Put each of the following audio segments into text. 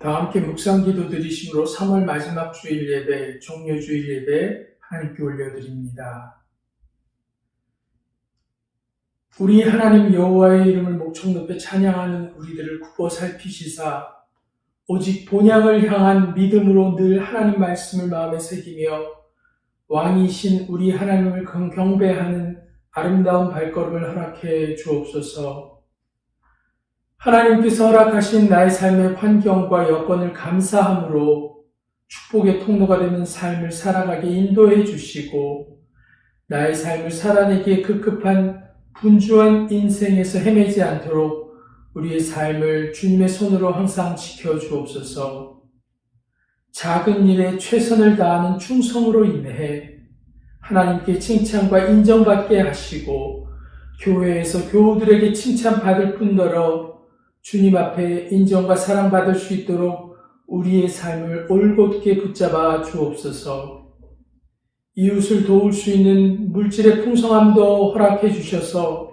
다 함께 묵상 기도 드리심으로 3월 마지막 주일 예배, 종료주일 예배 하나님께 올려드립니다. 우리 하나님 여호와의 이름을 목청 높여 찬양하는 우리들을 굽어 살피시사 오직 본향을 향한 믿음으로 늘 하나님 말씀을 마음에 새기며 왕이신 우리 하나님을 경배하는 아름다운 발걸음을 허락해 주옵소서. 하나님께서 허락하신 나의 삶의 환경과 여건을 감사함으로 축복의 통로가 되는 삶을 살아가게 인도해 주시고 나의 삶을 살아내기에 급급한 분주한 인생에서 헤매지 않도록 우리의 삶을 주님의 손으로 항상 지켜주옵소서. 작은 일에 최선을 다하는 충성으로 인해 하나님께 칭찬과 인정받게 하시고 교회에서 교우들에게 칭찬받을 뿐더러 주님 앞에 인정과 사랑받을 수 있도록 우리의 삶을 올곧게 붙잡아 주옵소서. 이웃을 도울 수 있는 물질의 풍성함도 허락해 주셔서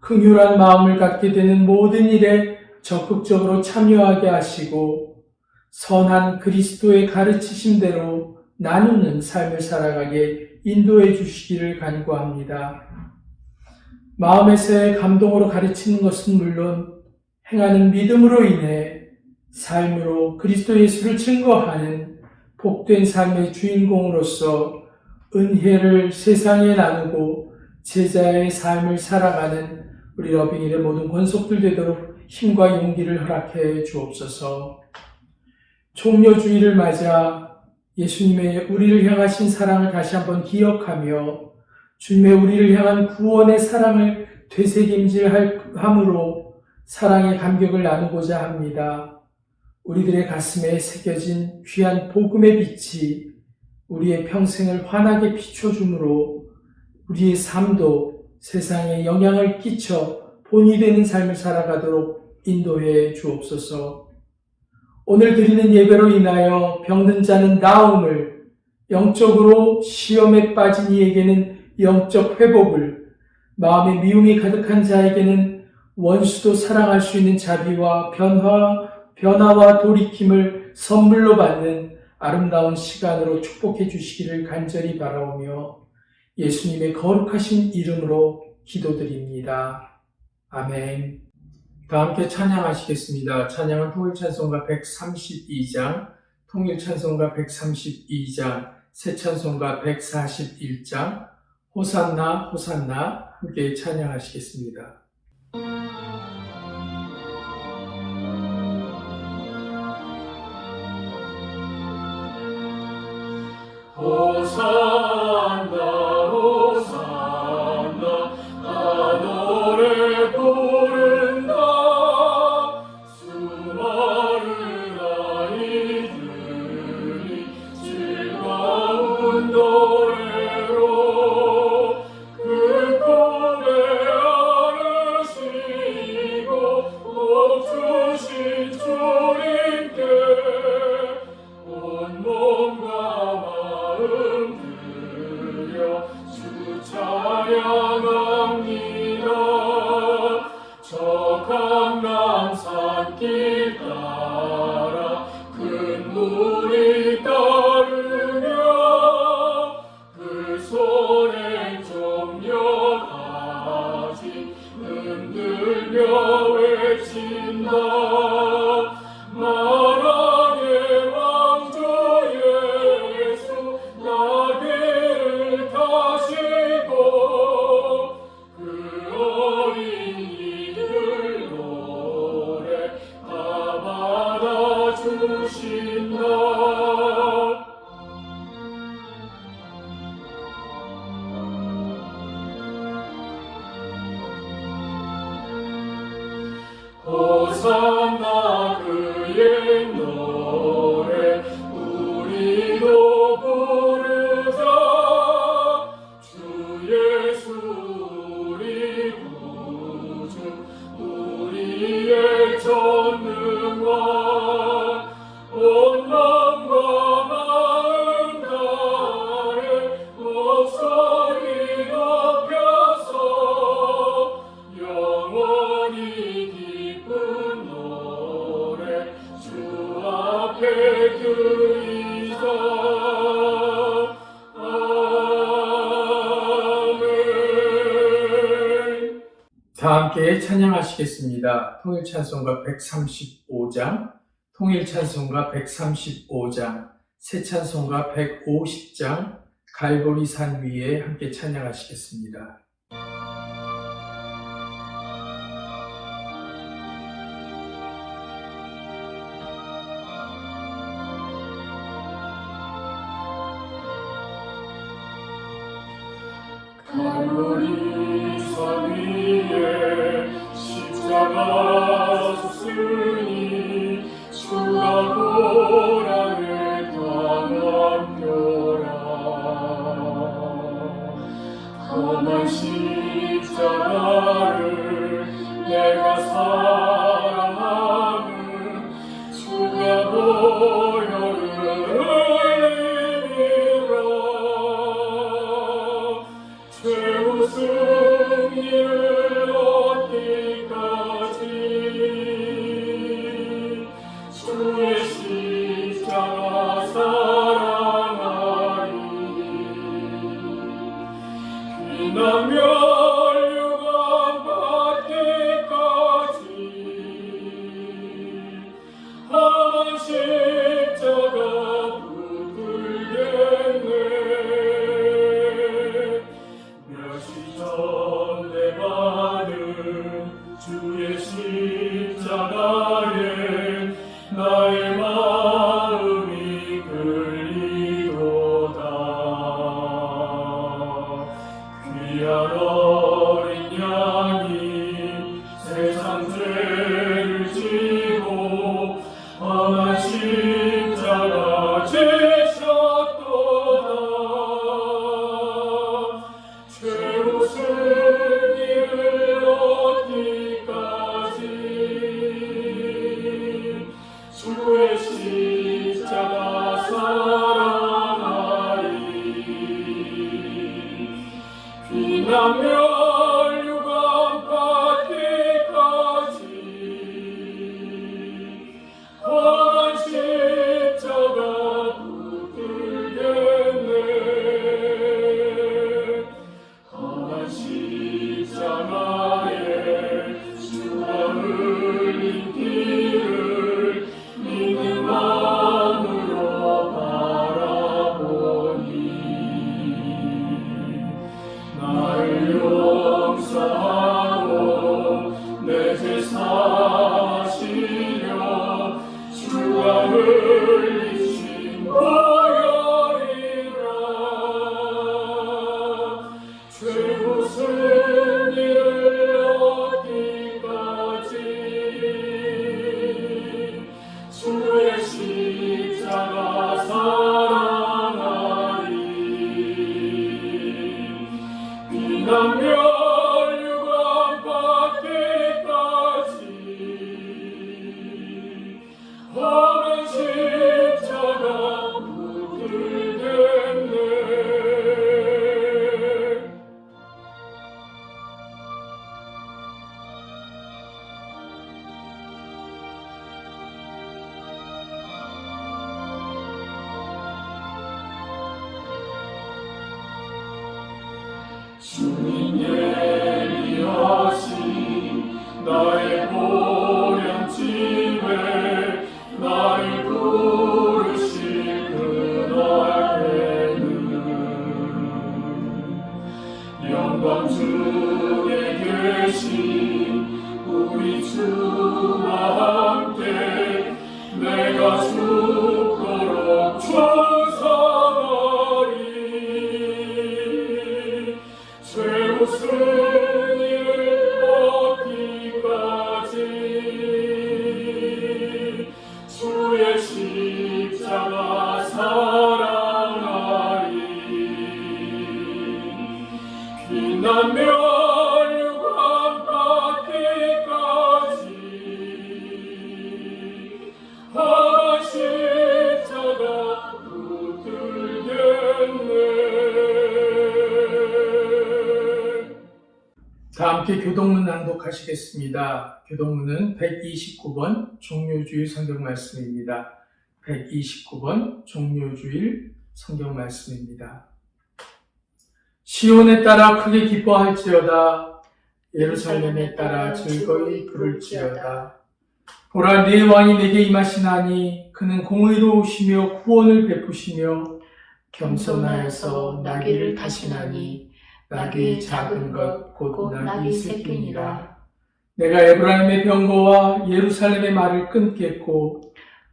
긍휼한 마음을 갖게 되는 모든 일에 적극적으로 참여하게 하시고 선한 그리스도의 가르치심대로 나누는 삶을 살아가게 인도해 주시기를 간구합니다. 마음에서의 감동으로 가르치는 것은 물론 행하는 믿음으로 인해 삶으로 그리스도 예수를 증거하는 복된 삶의 주인공으로서 은혜를 세상에 나누고 제자의 삶을 살아가는 우리 러빙일의 모든 권속들 되도록 힘과 용기를 허락해 주옵소서. 종려주의를 맞아 예수님의 우리를 향하신 사랑을 다시 한번 기억하며 주님의 우리를 향한 구원의 사랑을 되새김질함으로 사랑의 감격을 나누고자 합니다. 우리들의 가슴에 새겨진 귀한 복음의 빛이 우리의 평생을 환하게 비춰주므로 우리의 삶도 세상에 영향을 끼쳐 본이 되는 삶을 살아가도록 인도해 주옵소서. 오늘 드리는 예배로 인하여 병든 자는 나음을, 영적으로 시험에 빠진 이에게는 영적 회복을, 마음에 미움이 가득한 자에게는 원수도 사랑할 수 있는 자비와 변화와 돌이킴을 선물로 받는 아름다운 시간으로 축복해 주시기를 간절히 바라오며 예수님의 거룩하신 이름으로 기도드립니다. 아멘. 다 함께 찬양하시겠습니다. 찬양은 통일찬송가 132장, 통일찬송가 132장, 새찬송가 141장, 호산나 호산나 함께 찬양하시겠습니다. 호산나 호산나 나 노래 부른다. 수많은 아이들이 즐거운 노래로 그 꿈에 안으시고 복 주신 주님께 온 몸과 주 찬양합니다. 저 강남산길 따라 큰 물이 따르며 그 손에 종려가지 흔들며 외친다. 만왕의 왕주 예수 나귀를 타시고 그 어린 이들 노래 다 받아주신다. 호산나 그의 노래 우리도 부르자. 주 예수 우리 구주 우리의 전능왕 온 마음과 마음 다해 목소리 높여서 영원히 기쁜 노래 앞에 드리자. 아멘. 다 함께 찬양하시겠습니다. 통일찬송가 135장, 통일찬송가 135장, 새찬송가 150장, 갈보리산 위에 함께 찬양하시겠습니다. 갈보리산 위에 십자가 섰으니 주가 고난을 당하노라. 험한 십자가를 내가 사랑하는 주가 보혈을 흘리리라. 최후 승리를 얻기까지 주의 십자가 사랑하리. 비난 멸류관 받기까지 험한 십자가 붙들겠네. 멸시 전에 받은 주의 십자가에 나의 마음이 끌리도다. 귀한 어린 양이 세상 죄를 지고 험한 십자가 지셨도다. 최후 승리를 얻기까지 주의 십자가 사랑하리. 비난 멸류관 받기까지 험한 십자가 붙들겠네. 험한 십자가에 주가 흘린 피를 믿는 마음으로 바라보니 나를 용서하고 내 죄 사시려 주가 흘리신 보혈이라. 최후 승리를 얻기까지 주의 십자가 사랑하리. 비난 멸류관 받기까지 험한 십자가 붙들겠네. 주님 예비하신 나의 보령집에 나를 부르실 그날에는 영광 중에 계신 우리 주와 함께 내가 죽도록 충성하리. 최후 승리를 얻기까지 주의 십자가 사랑하리. 비난 멸류관 받기까지 험한 십자가 붙들겠네. 다 함께 교동문 낭독하시겠습니다. 교동문은 129번 종료주의 성경 말씀입니다. 129번 종료주일 성경 말씀입니다. 시온에 따라 크게 기뻐할지어다. 예루살렘에 따라 즐거이 부를지어다. 보라, 네 왕이 내게 임하시나니 그는 공의로우시며 구원을 베푸시며 겸손하여서 나귀를 타시나니 나귀의 작은 것 곧 나귀 새끼니라. 내가 에브라임의 병거와 예루살렘의 말을 끊겠고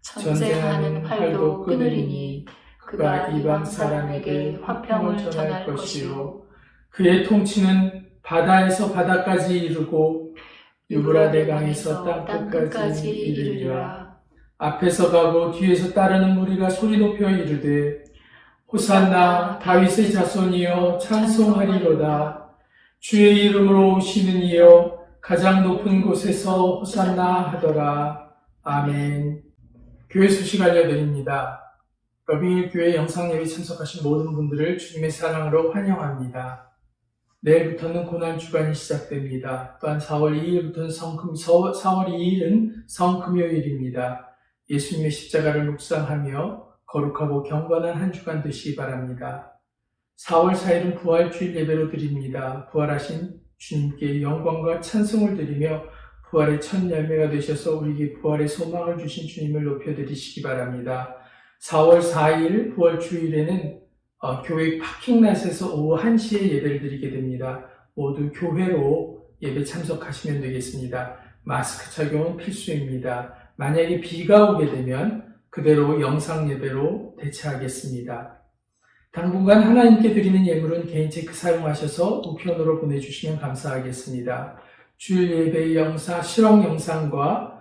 전쟁하는 활도 끊으리니 그가 이방 사람에게 화평을 전할 것이요 그의 통치는 바다에서 바다까지 이르고 유브라데 강에서 땅 끝까지 이르리라. 앞에서 가고 뒤에서 따르는 무리가 소리 높여 이르되 호산나 다윗의 자손이여 찬송하리로다. 주의 이름으로 오시는 이여 가장 높은 곳에서 호산나 하더라. 아멘. 교회 소식 알려드립니다. 러빙힐 교회 영상예배 참석하신 모든 분들을 주님의 사랑으로 환영합니다. 내일부터는 고난주간이 시작됩니다. 또한 4월 2일부터는 4월 2일은 성금요일입니다. 예수님의 십자가를 묵상하며 거룩하고 경건한 한 주간 되시기 바랍니다. 4월 4일은 부활주일 예배로 드립니다. 부활하신 주님께 영광과 찬송을 드리며 부활의 첫 열매가 되셔서 우리에게 부활의 소망을 주신 주님을 높여드리시기 바랍니다. 4월 4일 부활주일에는 교회 파킹랏에서 오후 1시에 예배를 드리게 됩니다. 모두 교회로 예배 참석하시면 되겠습니다. 마스크 착용은 필수입니다. 만약에 비가 오게 되면 그대로 영상 예배로 대체하겠습니다. 당분간 하나님께 드리는 예물은 개인 체크 사용하셔서 우편으로 보내주시면 감사하겠습니다. 주일 예배의 영상, 실황 영상과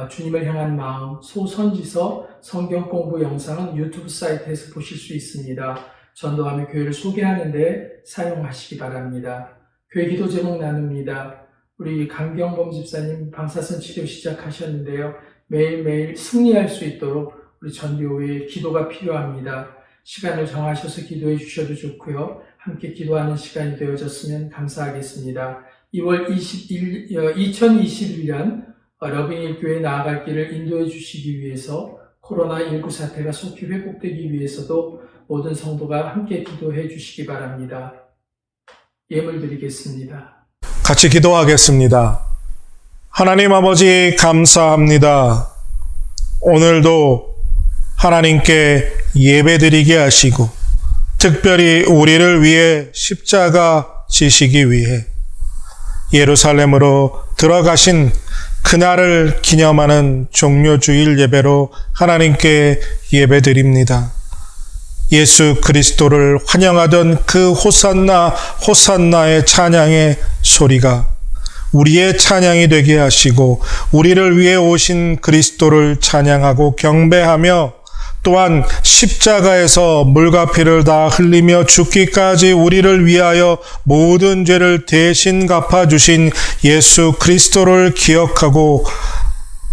주님을 향한 마음, 소선지서, 성경 공부 영상은 유튜브 사이트에서 보실 수 있습니다. 전도하며 교회를 소개하는 데 사용하시기 바랍니다. 교회 기도 제목 나눕니다. 우리 강경범 집사님 방사선 치료 시작하셨는데요. 매일매일 승리할 수 있도록 우리 전교회에 기도가 필요합니다. 시간을 정하셔서 기도해 주셔도 좋고요. 함께 기도하는 시간이 되어졌으면 감사하겠습니다. 2021년 러빙힐 교회 나아갈 길을 인도해 주시기 위해서 코로나19 사태가 속히 회복되기 위해서도 모든 성도가 함께 기도해 주시기 바랍니다. 예물 드리겠습니다. 같이 기도하겠습니다. 하나님 아버지 감사합니다. 오늘도 하나님께 예배드리게 하시고 특별히 우리를 위해 십자가 지시기 위해 예루살렘으로 들어가신 그날을 기념하는 종료주일 예배로 하나님께 예배드립니다. 예수 그리스도를 환영하던 그 호산나 호산나의 찬양의 소리가 우리의 찬양이 되게 하시고 우리를 위해 오신 그리스도를 찬양하고 경배하며 또한 십자가에서 물과 피를 다 흘리며 죽기까지 우리를 위하여 모든 죄를 대신 갚아주신 예수 그리스도를 기억하고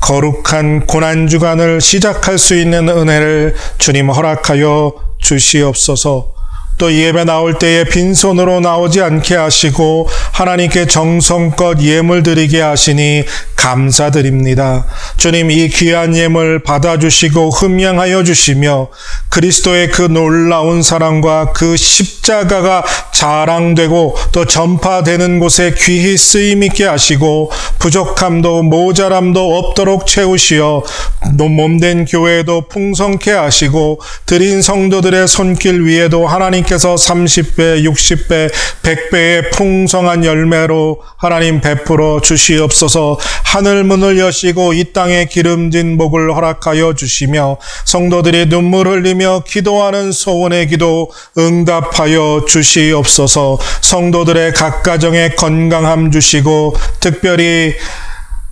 거룩한 고난주간을 시작할 수 있는 은혜를 주님 허락하여 주시옵소서. 또 예배 나올 때에 빈손으로 나오지 않게 하시고 하나님께 정성껏 예물 드리게 하시니 감사드립니다. 주님, 이 귀한 예물 받아주시고 흠양하여 주시며 그리스도의 그 놀라운 사랑과 그 십자가가 자랑되고 또 전파되는 곳에 귀히 쓰임있게 하시고 부족함도 모자람도 없도록 채우시어 몸된 교회도 풍성케 하시고 드린 성도들의 손길 위에도 하나님께서 30배, 60배, 100배의 풍성한 열매로 하나님 베풀어 주시옵소서. 하늘 문을 여시고 이 땅에 기름진 복을 허락하여 주시며 성도들이 눈물 흘리며 기도하는 소원의 기도 응답하여 주시옵소서. 성도들의 각 가정에 건강함 주시고 특별히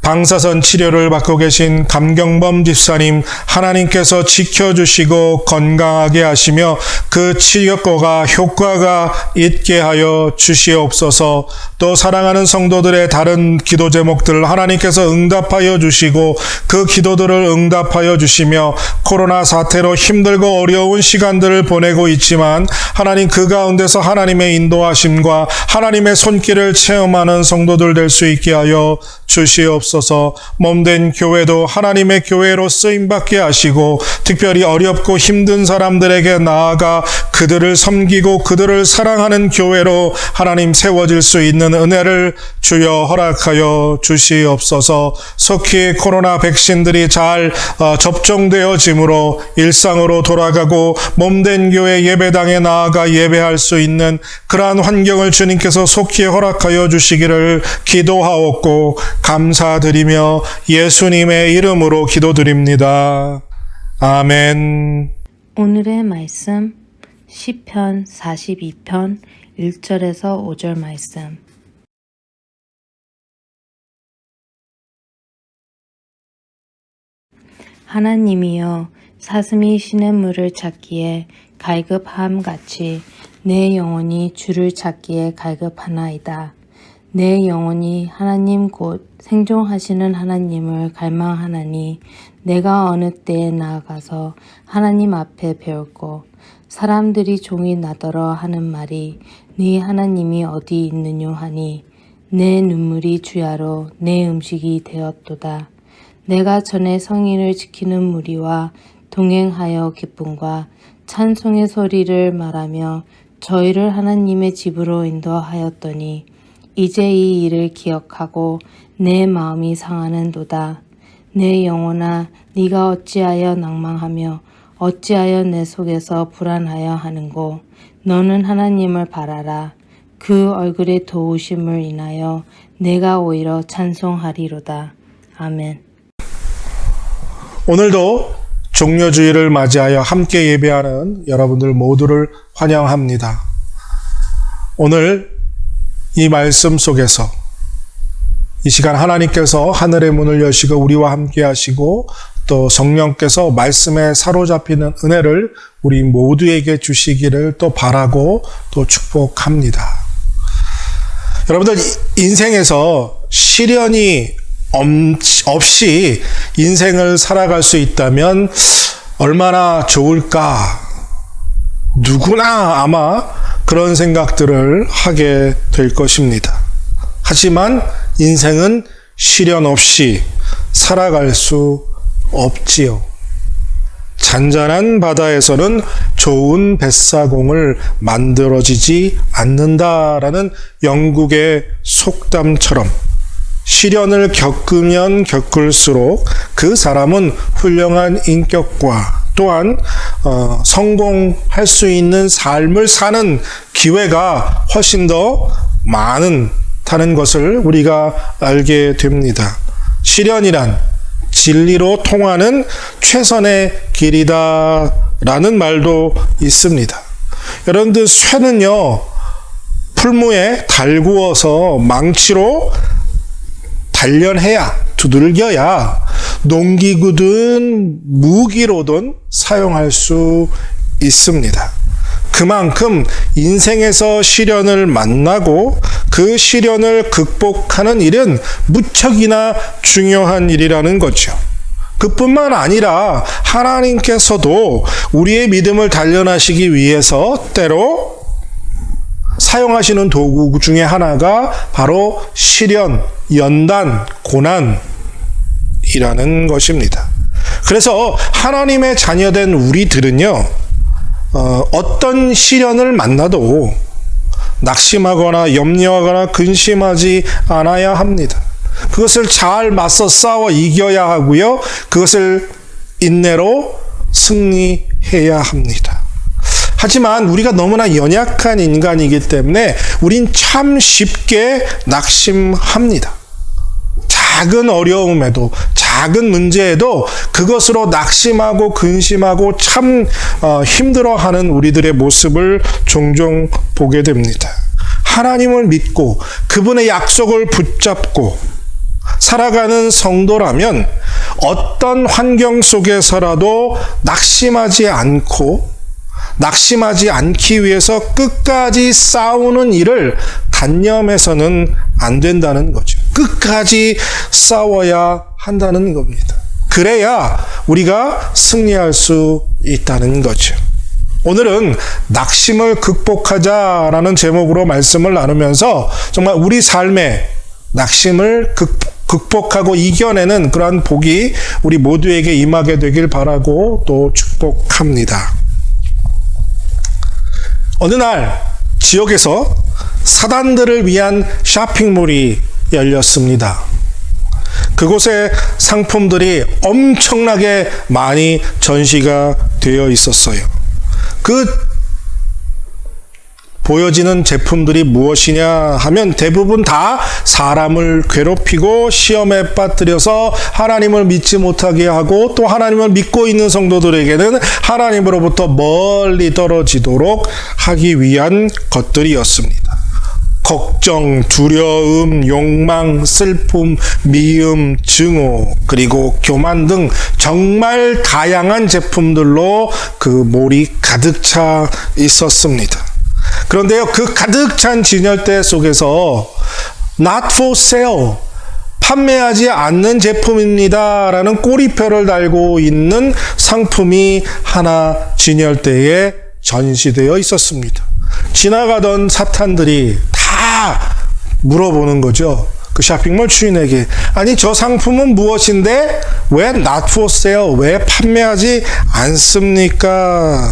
방사선 치료를 받고 계신 감경범 집사님 하나님께서 지켜주시고 건강하게 하시며 그 치료가 효과가 있게 하여 주시옵소서. 또 사랑하는 성도들의 다른 기도 제목들 하나님께서 응답하여 주시고 그 기도들을 응답하여 주시며 코로나 사태로 힘들고 어려운 시간들을 보내고 있지만 하나님 그 가운데서 하나님의 인도하심과 하나님의 손길을 체험하는 성도들 될 수 있게 하여 주시옵소서. 몸된 교회도 하나님의 교회로 쓰임받게 하시고 특별히 어렵고 힘든 사람들에게 나아가 그들을 섬기고 그들을 사랑하는 교회로 하나님 세워질 수 있는 은혜를 주여 허락하여 주시옵소서. 속히 코로나 백신들이 잘 접종되어짐으로 일상으로 돌아가고 몸된 교회 예배당에 나아가 예배할 수 있는 그러한 환경을 주님께서 속히 허락하여 주시기를 기도하옵고 감사드리며 예수님의 이름으로 기도드립니다. 아멘. 오늘의 말씀 시편 42편 1절에서 5절 말씀. 하나님이여 사슴이 시냇물을 찾기에 갈급함같이 내 영혼이 주를 찾기에 갈급하나이다. 내 영혼이 하나님 곧 생존하시는 하나님을 갈망하나니 내가 어느 때에 나아가서 하나님 앞에 배울고 사람들이 종이 나더러 하는 말이 네 하나님이 어디 있느뇨 하니 내 눈물이 주야로 내 음식이 되었도다. 내가 전에 성인을 지키는 무리와 동행하여 기쁨과 찬송의 소리를 말하며 저희를 하나님의 집으로 인도하였더니 이제 이 일을 기억하고 내 마음이 상하는도다. 내 영혼아 네가 어찌하여 낭망하며 어찌하여 내 속에서 불안하여 하는고 너는 하나님을 바라라. 그 얼굴의 도우심을 인하여 내가 오히려 찬송하리로다. 아멘. 오늘도 종료주일을 맞이하여 함께 예배하는 여러분들 모두를 환영합니다. 오늘 이 말씀 속에서 이 시간 하나님께서 하늘의 문을 여시고 우리와 함께 하시고 또 성령께서 말씀에 사로잡히는 은혜를 우리 모두에게 주시기를 또 바라고 또 축복합니다. 여러분들 인생에서 시련이 없이 인생을 살아갈 수 있다면 얼마나 좋을까? 누구나 아마 그런 생각들을 하게 될 것입니다. 하지만 인생은 시련 없이 살아갈 수 없지요. 잔잔한 바다에서는 좋은 뱃사공을 만들어지지 않는다라는 영국의 속담처럼 시련을 겪으면 겪을수록 그 사람은 훌륭한 인격과 또한 성공할 수 있는 삶을 사는 기회가 훨씬 더 많다는 것을 우리가 알게 됩니다. 시련이란 진리로 통하는 최선의 길이다라는 말도 있습니다. 여러분들 쇠는요, 풀무에 달구어서 망치로 단련해야, 두들겨야 농기구든 무기로든 사용할 수 있습니다. 그만큼 인생에서 시련을 만나고 그 시련을 극복하는 일은 무척이나 중요한 일이라는 거죠. 그뿐만 아니라 하나님께서도 우리의 믿음을 단련하시기 위해서 때로 사용하시는 도구 중에 하나가 바로 시련, 연단, 고난이라는 것입니다. 그래서 하나님의 자녀된 우리들은요, 어떤 시련을 만나도 낙심하거나 염려하거나 근심하지 않아야 합니다. 그것을 잘 맞서 싸워 이겨야 하고요. 그것을 인내로 승리해야 합니다. 하지만 우리가 너무나 연약한 인간이기 때문에 우린 참 쉽게 낙심합니다. 작은 어려움에도 작은 문제에도 그것으로 낙심하고 근심하고 참 힘들어하는 우리들의 모습을 종종 보게 됩니다. 하나님을 믿고 그분의 약속을 붙잡고 살아가는 성도라면 어떤 환경 속에서라도 낙심하지 않기 위해서 끝까지 싸우는 일을 단념해서는 안 된다는 거죠. 끝까지 싸워야 한다는 겁니다. 그래야 우리가 승리할 수 있다는 거죠. 오늘은 낙심을 극복하자라는 제목으로 말씀을 나누면서 정말 우리 삶에 낙심을 극복하고 이겨내는 그러한 복이 우리 모두에게 임하게 되길 바라고 또 축복합니다. 어느 날 지역에서 사단들을 위한 쇼핑몰이 열렸습니다. 그곳에 상품들이 엄청나게 많이 전시가 되어 있었어요. 보여지는 제품들이 무엇이냐 하면 대부분 다 사람을 괴롭히고 시험에 빠뜨려서 하나님을 믿지 못하게 하고 또 하나님을 믿고 있는 성도들에게는 하나님으로부터 멀리 떨어지도록 하기 위한 것들이었습니다. 걱정, 두려움, 욕망, 슬픔, 미움, 증오, 그리고 교만 등 정말 다양한 제품들로 그 몰이 가득 차 있었습니다. 그런데요, 그 가득 찬 진열대 속에서 Not for sale, 판매하지 않는 제품입니다 라는 꼬리표를 달고 있는 상품이 하나 진열대에 전시되어 있었습니다. 지나가던 사탄들이 다 물어보는 거죠. 그 쇼핑몰 주인에게, 아니 저 상품은 무엇인데 왜 not for sale, 왜 판매하지 않습니까?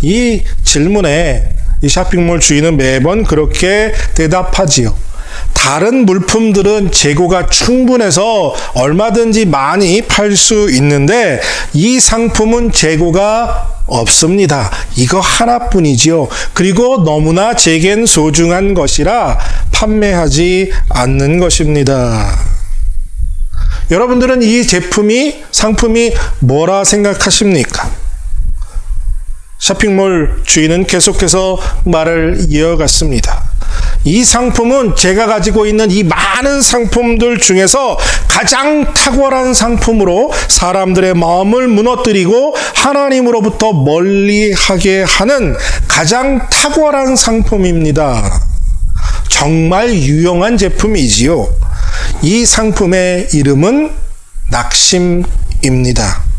이 질문에 이 쇼핑몰 주인은 매번 그렇게 대답하지요. 다른 물품들은 재고가 충분해서 얼마든지 많이 팔 수 있는데 이 상품은 재고가 없습니다. 이거 하나뿐이지요. 그리고 너무나 제겐 소중한 것이라 판매하지 않는 것입니다. 여러분들은 이 상품이 뭐라 생각하십니까? 쇼핑몰 주인은 계속해서 말을 이어갔습니다. 이 상품은 제가 가지고 있는 이 많은 상품들 중에서 가장 탁월한 상품으로 사람들의 마음을 무너뜨리고 하나님으로부터 멀리하게 하는 가장 탁월한 상품입니다. 정말 유용한 제품이지요. 이 상품의 이름은 낙심입니다.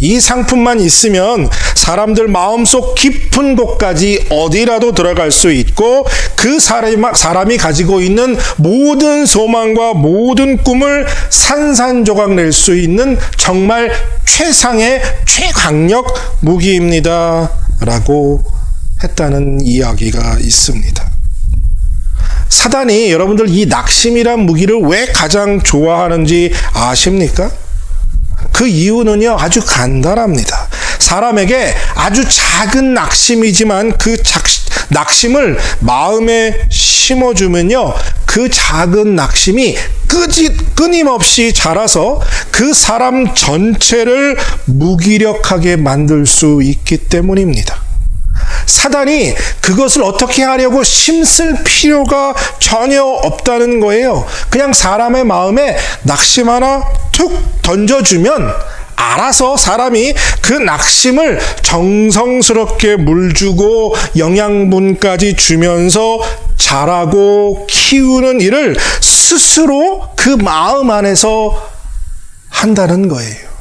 이 상품만 있으면 사람들 마음속 깊은 곳까지 어디라도 들어갈 수 있고 그 사람이 가지고 있는 모든 소망과 모든 꿈을 산산조각 낼 수 있는 정말 최상의 최강력 무기입니다 라고 했다는 이야기가 있습니다. 사단이 여러분들 이 낙심이란 무기를 왜 가장 좋아하는지 아십니까? 그 이유는요, 아주 간단합니다. 사람에게 아주 작은 낙심이지만 그 낙심을 마음에 심어주면요, 그 작은 낙심이 끊임없이 자라서 그 사람 전체를 무기력하게 만들 수 있기 때문입니다. 사단이 그것을 어떻게 하려고 힘쓸 필요가 전혀 없다는 거예요. 그냥 사람의 마음에 낙심 하나 툭 던져주면 알아서 사람이 그 낙심을 정성스럽게 물주고 영양분까지 주면서 자라고 키우는 일을 스스로 그 마음 안에서 한다는 거예요.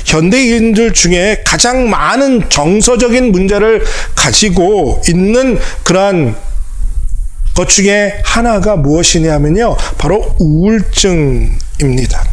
현대인들 중에 가장 많은 정서적인 문제를 가지고 있는 그러한 것 중에 하나가 무엇이냐면요, 바로 우울증입니다.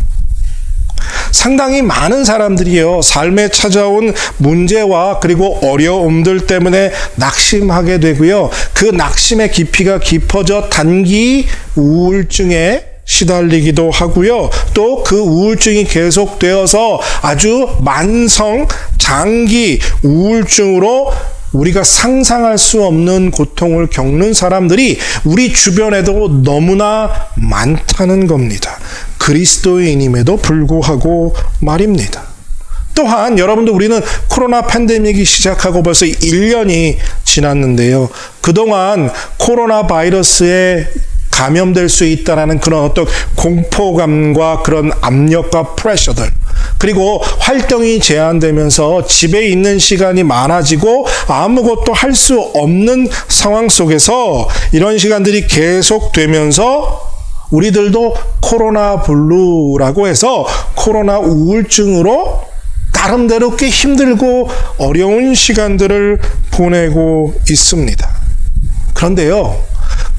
상당히 많은 사람들이요, 삶에 찾아온 문제와 그리고 어려움들 때문에 낙심하게 되고요, 그 낙심의 깊이가 깊어져 단기 우울증에 시달리기도 하고요. 또 그 우울증이 계속되어서 아주 만성 장기 우울증으로 우리가 상상할 수 없는 고통을 겪는 사람들이 우리 주변에도 너무나 많다는 겁니다. 그리스도인임에도 불구하고 말입니다. 또한 여러분들, 우리는 코로나 팬데믹이 시작하고 벌써 1년이 지났는데요. 그동안 코로나 바이러스에 감염될 수 있다는 그런 어떤 공포감과 그런 압력과 프레셔들, 그리고 활동이 제한되면서 집에 있는 시간이 많아지고 아무것도 할 수 없는 상황 속에서 이런 시간들이 계속되면서 우리들도 코로나 블루라고 해서 코로나 우울증으로 나름대로 꽤 힘들고 어려운 시간들을 보내고 있습니다. 그런데요,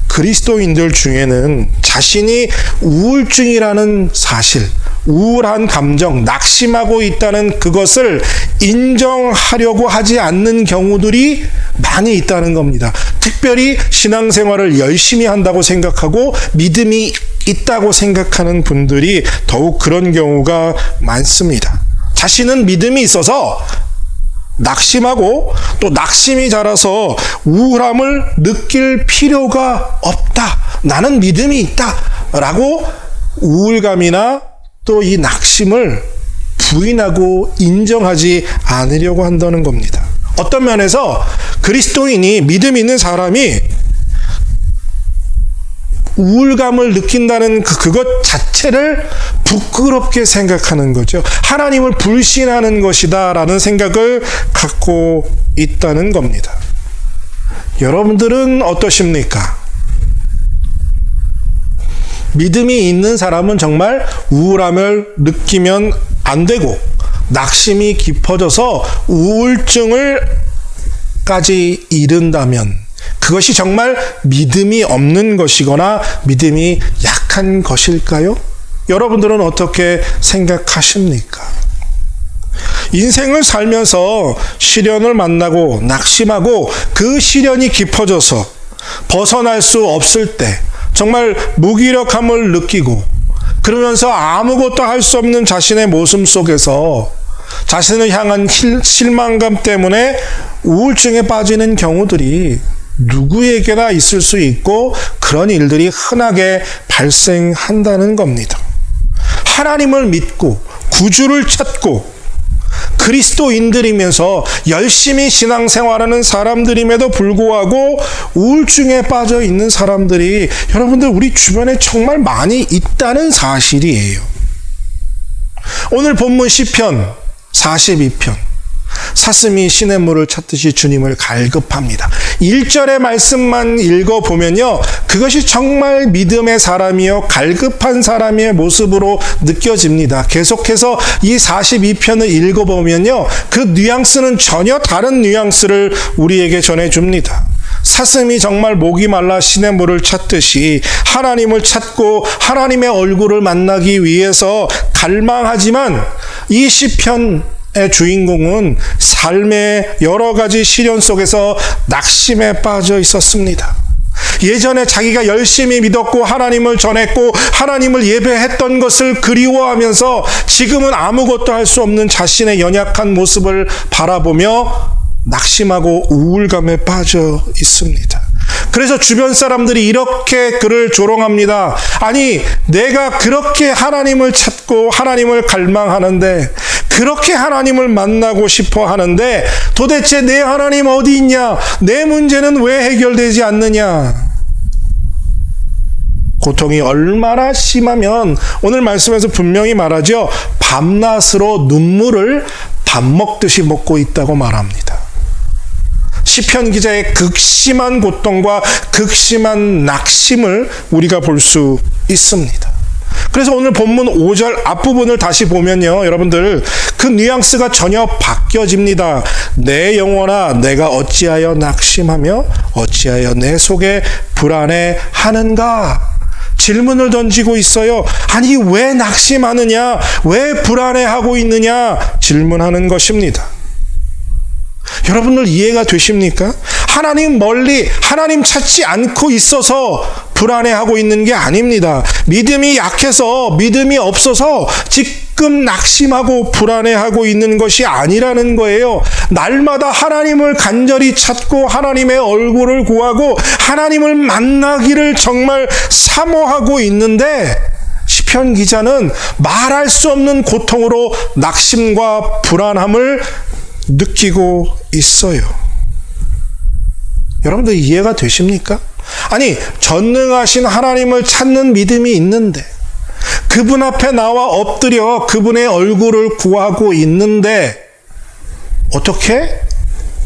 그리스도인들 중에는 자신이 우울증이라는 사실, 우울한 감정, 낙심하고 있다는 그것을 인정하려고 하지 않는 경우들이 많이 있다는 겁니다. 특별히 신앙생활을 열심히 한다고 생각하고 믿음이 있다고 생각하는 분들이 더욱 그런 경우가 많습니다. 자신은 믿음이 있어서 낙심하고 또 낙심이 자라서 우울함을 느낄 필요가 없다. 나는 믿음이 있다. 라고 우울감이나 또 이 낙심을 부인하고 인정하지 않으려고 한다는 겁니다. 어떤 면에서 그리스도인이 믿음 있는 사람이 우울감을 느낀다는 그것 자체를 부끄럽게 생각하는 거죠. 하나님을 불신하는 것이다 라는 생각을 갖고 있다는 겁니다. 여러분들은 어떠십니까? 믿음이 있는 사람은 정말 우울함을 느끼면 안 되고 낙심이 깊어져서 우울증을까지 이른다면 그것이 정말 믿음이 없는 것이거나 믿음이 약한 것일까요? 여러분들은 어떻게 생각하십니까? 인생을 살면서 시련을 만나고 낙심하고 그 시련이 깊어져서 벗어날 수 없을 때 정말 무기력함을 느끼고 그러면서 아무것도 할 수 없는 자신의 모습 속에서 자신을 향한 실망감 때문에 우울증에 빠지는 경우들이 누구에게나 있을 수 있고 그런 일들이 흔하게 발생한다는 겁니다. 하나님을 믿고 구주를 찾고 그리스도인들이면서 열심히 신앙생활하는 사람들임에도 불구하고 우울증에 빠져 있는 사람들이 여러분들 우리 주변에 정말 많이 있다는 사실이에요. 오늘 본문 시편 42편 사슴이 시냇물을 찾듯이 주님을 갈급합니다. 1절의 말씀만 읽어보면요, 그것이 정말 믿음의 사람이요 갈급한 사람의 모습으로 느껴집니다. 계속해서 이 42편을 읽어보면요, 그 뉘앙스는 전혀 다른 뉘앙스를 우리에게 전해줍니다. 사슴이 정말 목이 말라 시냇물을 찾듯이 하나님을 찾고 하나님의 얼굴을 만나기 위해서 갈망하지만 이 시편 의 주인공은 삶의 여러 가지 시련 속에서 낙심에 빠져 있었습니다. 예전에 자기가 열심히 믿었고 하나님을 전했고 하나님을 예배했던 것을 그리워하면서 지금은 아무것도 할 수 없는 자신의 연약한 모습을 바라보며 낙심하고 우울감에 빠져 있습니다. 그래서 주변 사람들이 이렇게 그를 조롱합니다. 아니, 내가 그렇게 하나님을 찾고 하나님을 갈망하는데, 그렇게 하나님을 만나고 싶어 하는데 도대체 내 하나님 어디 있냐? 내 문제는 왜 해결되지 않느냐? 고통이 얼마나 심하면 오늘 말씀에서 분명히 말하죠. 밤낮으로 눈물을 밥 먹듯이 먹고 있다고 말합니다. 시편 기자의 극심한 고통과 극심한 낙심을 우리가 볼 수 있습니다. 그래서 오늘 본문 5절 앞부분을 다시 보면요, 여러분들 그 뉘앙스가 전혀 바뀌어집니다. 내 영혼아 내가 어찌하여 낙심하며 어찌하여 내 속에 불안해하는가? 질문을 던지고 있어요. 아니, 왜 낙심하느냐? 왜 불안해하고 있느냐? 질문하는 것입니다. 여러분들 이해가 되십니까? 하나님 멀리, 하나님 찾지 않고 있어서 불안해하고 있는 게 아닙니다. 믿음이 약해서, 믿음이 없어서 지금 낙심하고 불안해하고 있는 것이 아니라는 거예요. 날마다 하나님을 간절히 찾고 하나님의 얼굴을 구하고 하나님을 만나기를 정말 사모하고 있는데 시편 기자는 말할 수 없는 고통으로 낙심과 불안함을 느끼고 있어요. 여러분들 이해가 되십니까? 아니, 전능하신 하나님을 찾는 믿음이 있는데 그분 앞에 나와 엎드려 그분의 얼굴을 구하고 있는데 어떻게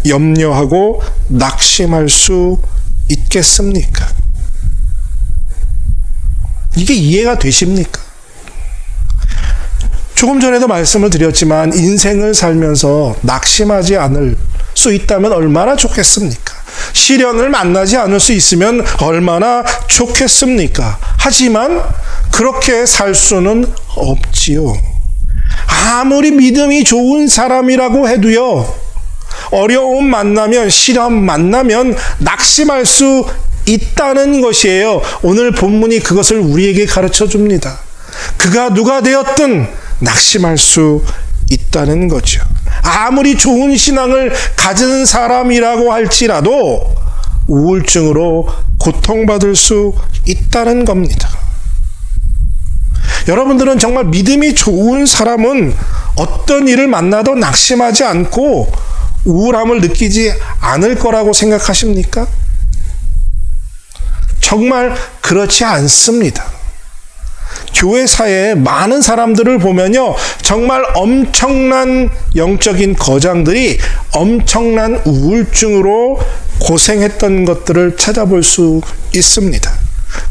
염려하고 낙심할 수 있겠습니까? 이게 이해가 되십니까? 조금 전에도 말씀을 드렸지만 인생을 살면서 낙심하지 않을 수 있다면 얼마나 좋겠습니까? 시련을 만나지 않을 수 있으면 얼마나 좋겠습니까? 하지만 그렇게 살 수는 없지요. 아무리 믿음이 좋은 사람이라고 해도요, 어려움 만나면, 시련 만나면 낙심할 수 있다는 것이에요. 오늘 본문이 그것을 우리에게 가르쳐 줍니다. 그가 누가 되었든 낙심할 수 있다는 거죠. 아무리 좋은 신앙을 가진 사람이라고 할지라도 우울증으로 고통받을 수 있다는 겁니다. 여러분들은 정말 믿음이 좋은 사람은 어떤 일을 만나도 낙심하지 않고 우울함을 느끼지 않을 거라고 생각하십니까? 정말 그렇지 않습니다. 교회사에 많은 사람들을 보면요, 정말 엄청난 영적인 거장들이 엄청난 우울증으로 고생했던 것들을 찾아볼 수 있습니다.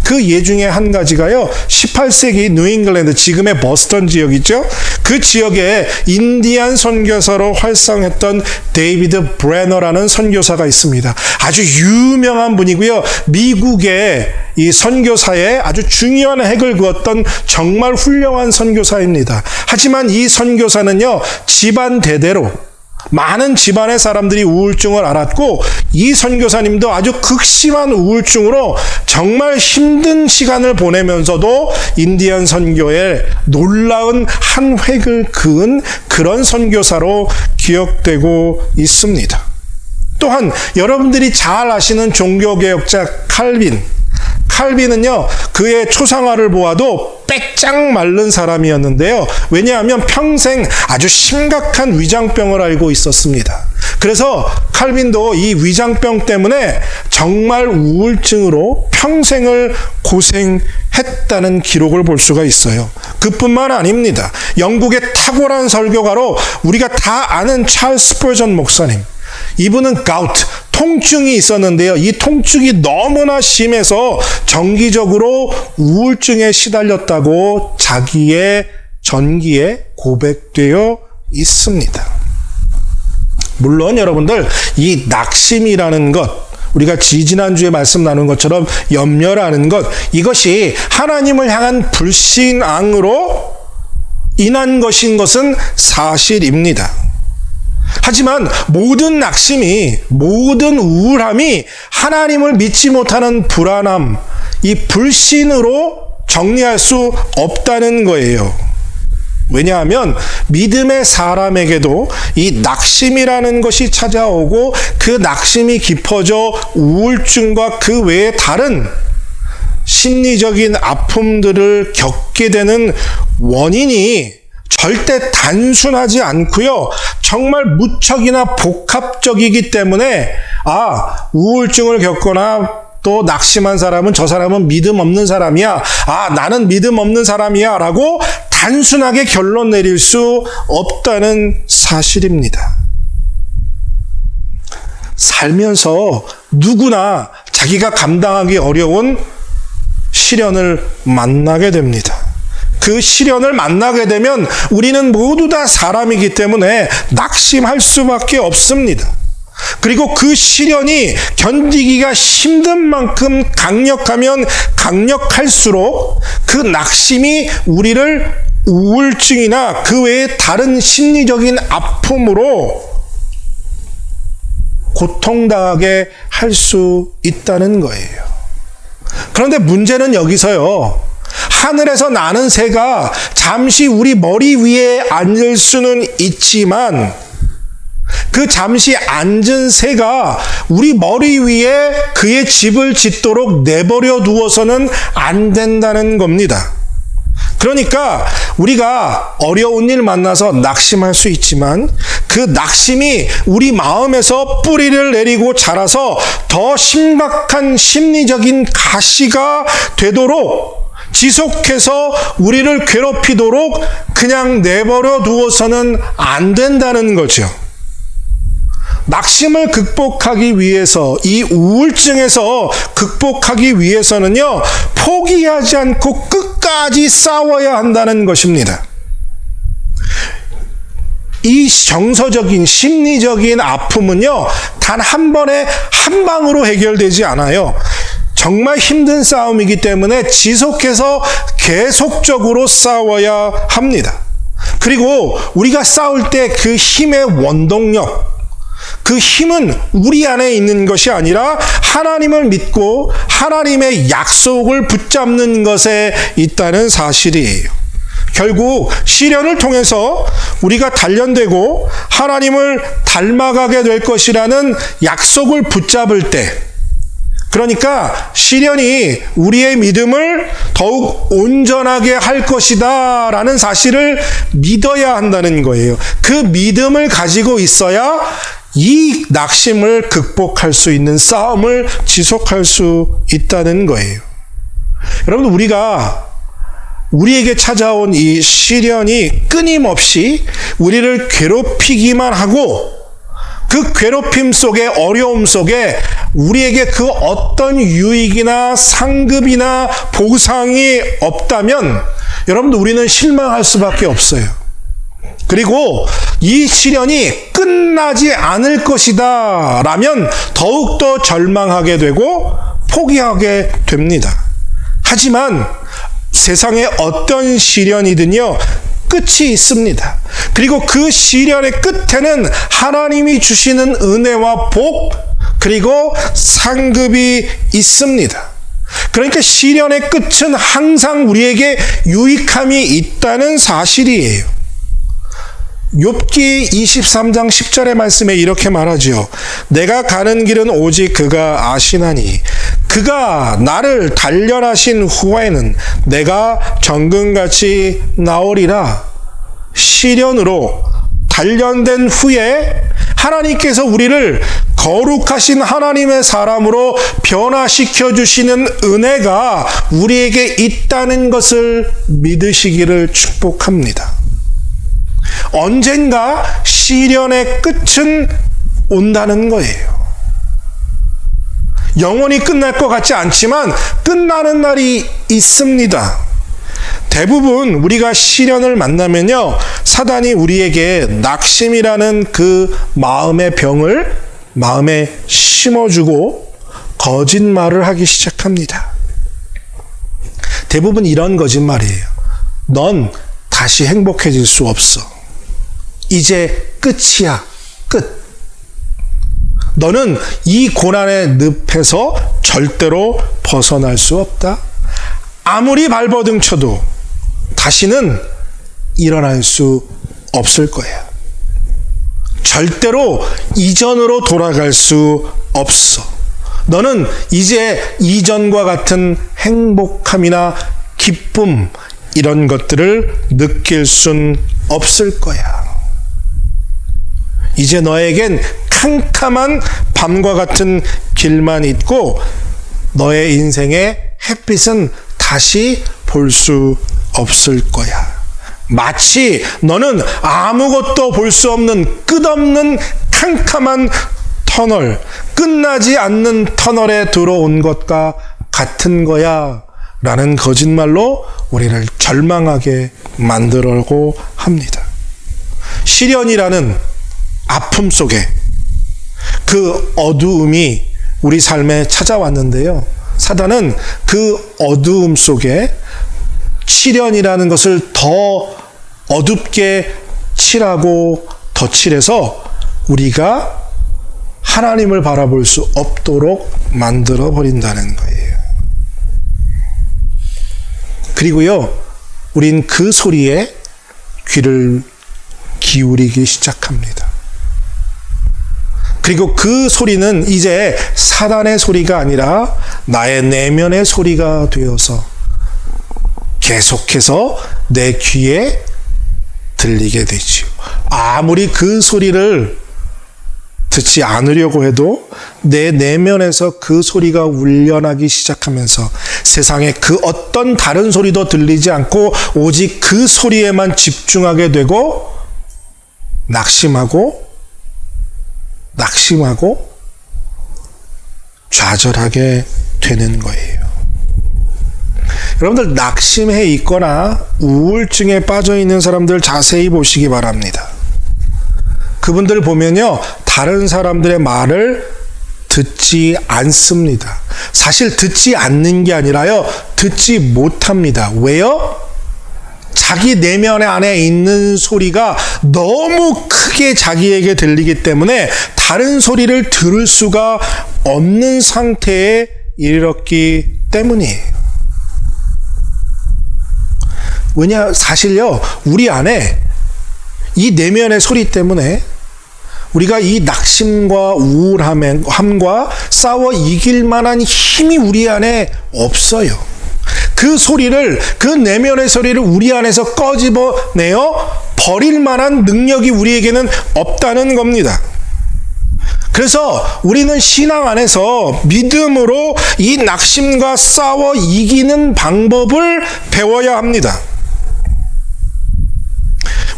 그 예 중에 한 가지가요, 18세기 뉴잉글랜드, 지금의 버스턴 지역이죠. 그 지역에 인디안 선교사로 활성했던 데이비드 브레너라는 선교사가 있습니다. 아주 유명한 분이고요. 미국의 이 선교사에 아주 중요한 핵을 그었던 정말 훌륭한 선교사입니다. 하지만 이 선교사는요, 집안 대대로 많은 집안의 사람들이 우울증을 앓았고, 이 선교사님도 아주 극심한 우울증으로 정말 힘든 시간을 보내면서도 인디안 선교에 놀라운 한 획을 그은 그런 선교사로 기억되고 있습니다. 또한 여러분들이 잘 아시는 종교개혁자 칼빈은요, 그의 초상화를 보아도 빼짝 마른 사람이었는데요. 왜냐하면 평생 아주 심각한 위장병을 앓고 있었습니다. 그래서 칼빈도 이 위장병 때문에 정말 우울증으로 평생을 고생했다는 기록을 볼 수가 있어요. 그뿐만 아닙니다. 영국의 탁월한 설교가로 우리가 다 아는 찰스 스퍼전 목사님, 이분은 가우트, 통증이 있었는데요. 이 통증이 너무나 심해서 정기적으로 우울증에 시달렸다고 자기의 전기에 고백되어 있습니다. 물론 여러분들, 이 낙심이라는 것, 우리가 지지난주에 말씀 나눈 것처럼 염려라는 것, 이것이 하나님을 향한 불신앙으로 인한 것인 것은 사실입니다. 하지만 모든 낙심이, 모든 우울함이 하나님을 믿지 못하는 불안함, 이 불신으로 정리할 수 없다는 거예요. 왜냐하면 믿음의 사람에게도 이 낙심이라는 것이 찾아오고, 그 낙심이 깊어져 우울증과 그 외에 다른 심리적인 아픔들을 겪게 되는 원인이 절대 단순하지 않고요, 정말 무척이나 복합적이기 때문에, 우울증을 겪거나 또 낙심한 사람은 저 사람은 믿음 없는 사람이야, 나는 믿음 없는 사람이야 라고 단순하게 결론 내릴 수 없다는 사실입니다. 살면서 누구나 자기가 감당하기 어려운 시련을 만나게 됩니다. 그 시련을 만나게 되면 우리는 모두 다 사람이기 때문에 낙심할 수밖에 없습니다. 그리고 그 시련이 견디기가 힘든 만큼 강력하면 강력할수록 그 낙심이 우리를 우울증이나 그 외에 다른 심리적인 아픔으로 고통당하게 할 수 있다는 거예요. 그런데 문제는 여기서요, 하늘에서 나는 새가 잠시 우리 머리 위에 앉을 수는 있지만, 그 잠시 앉은 새가 우리 머리 위에 그의 집을 짓도록 내버려 두어서는 안 된다는 겁니다. 그러니까 우리가 어려운 일 만나서 낙심할 수 있지만, 그 낙심이 우리 마음에서 뿌리를 내리고 자라서 더 심각한 심리적인 가시가 되도록, 지속해서 우리를 괴롭히도록 그냥 내버려 두어서는 안 된다는 거죠. 낙심을 극복하기 위해서, 이 우울증에서 극복하기 위해서는요, 포기하지 않고 끝까지 싸워야 한다는 것입니다. 이 정서적인 심리적인 아픔은요, 단 한 번에 한 방으로 해결되지 않아요. 정말 힘든 싸움이기 때문에 지속해서 계속적으로 싸워야 합니다. 그리고 우리가 싸울 때 그 힘의 원동력, 그 힘은 우리 안에 있는 것이 아니라 하나님을 믿고 하나님의 약속을 붙잡는 것에 있다는 사실이에요. 결국 시련을 통해서 우리가 단련되고 하나님을 닮아가게 될 것이라는 약속을 붙잡을 때, 그러니까 시련이 우리의 믿음을 더욱 온전하게 할 것이다 라는 사실을 믿어야 한다는 거예요. 그 믿음을 가지고 있어야 이 낙심을 극복할 수 있는 싸움을 지속할 수 있다는 거예요. 여러분, 우리에게 찾아온 이 시련이 끊임없이 우리를 괴롭히기만 하고, 그 괴롭힘 속에, 어려움 속에 우리에게 그 어떤 유익이나 상급이나 보상이 없다면 여러분들, 우리는 실망할 수밖에 없어요. 그리고 이 시련이 끝나지 않을 것이다 라면 더욱더 절망하게 되고 포기하게 됩니다. 하지만 세상에 어떤 시련이든요, 끝이 있습니다. 그리고 그 시련의 끝에는 하나님이 주시는 은혜와 복, 그리고 상급이 있습니다. 그러니까 시련의 끝은 항상 우리에게 유익함이 있다는 사실이에요. 욥기 23장 10절의 말씀에 이렇게 말하죠. 내가 가는 길은 오직 그가 아시나니 그가 나를 단련하신 후에는 내가 정금같이 나오리라. 시련으로 단련된 후에 하나님께서 우리를 거룩하신 하나님의 사람으로 변화시켜 주시는 은혜가 우리에게 있다는 것을 믿으시기를 축복합니다. 언젠가 시련의 끝은 온다는 거예요. 영원히 끝날 것 같지 않지만 끝나는 날이 있습니다. 대부분 우리가 시련을 만나면요, 사단이 우리에게 낙심이라는 그 마음의 병을 마음에 심어주고 거짓말을 하기 시작합니다. 대부분 이런 거짓말이에요. 넌 다시 행복해질 수 없어. 이제 끝이야. 끝. 너는 이 고난의 늪에서 절대로 벗어날 수 없다. 아무리 발버둥 쳐도 다시는 일어날 수 없을 거야. 절대로 이전으로 돌아갈 수 없어. 너는 이제 이전과 같은 행복함이나 기쁨, 이런 것들을 느낄 순 없을 거야. 이제 너에겐 캄캄한 밤과 같은 길만 있고 너의 인생의 햇빛은 다시 볼 수 없을 거야. 마치 너는 아무것도 볼 수 없는 끝없는 캄캄한 터널, 끝나지 않는 터널에 들어온 것과 같은 거야 라는 거짓말로 우리를 절망하게 만들려고 합니다. 시련이라는 아픔 속에 그 어두움이 우리 삶에 찾아왔는데요, 사단은 그 어두움 속에 시련이라는 것을 더 어둡게 칠하고 덧칠해서 우리가 하나님을 바라볼 수 없도록 만들어 버린다는 거예요. 그리고요, 우린 그 소리에 귀를 기울이기 시작합니다. 그리고 그 소리는 이제 사단의 소리가 아니라 나의 내면의 소리가 되어서 계속해서 내 귀에 들리게 되지요. 아무리 그 소리를 듣지 않으려고 해도 내 내면에서 그 소리가 울려나기 시작하면서 세상에 그 어떤 다른 소리도 들리지 않고 오직 그 소리에만 집중하게 되고 낙심하고 낙심하고 좌절하게 되는 거예요. 여러분들 낙심해 있거나 우울증에 빠져 있는 사람들 자세히 보시기 바랍니다. 그분들 보면요, 다른 사람들의 말을 듣지 않습니다. 사실 듣지 않는 게 아니라요, 듣지 못합니다. 왜요? 자기 내면 안에 있는 소리가 너무 크게 자기에게 들리기 때문에 다른 소리를 들을 수가 없는 상태에 이르렀기 때문이에요. 사실요, 우리 안에 이 내면의 소리 때문에 우리가 이 낙심과 우울함과 싸워 이길 만한 힘이 우리 안에 없어요. 그 내면의 소리를 우리 안에서 꺼집어내어 버릴 만한 능력이 우리에게는 없다는 겁니다. 그래서 우리는 신앙 안에서 믿음으로 이 낙심과 싸워 이기는 방법을 배워야 합니다.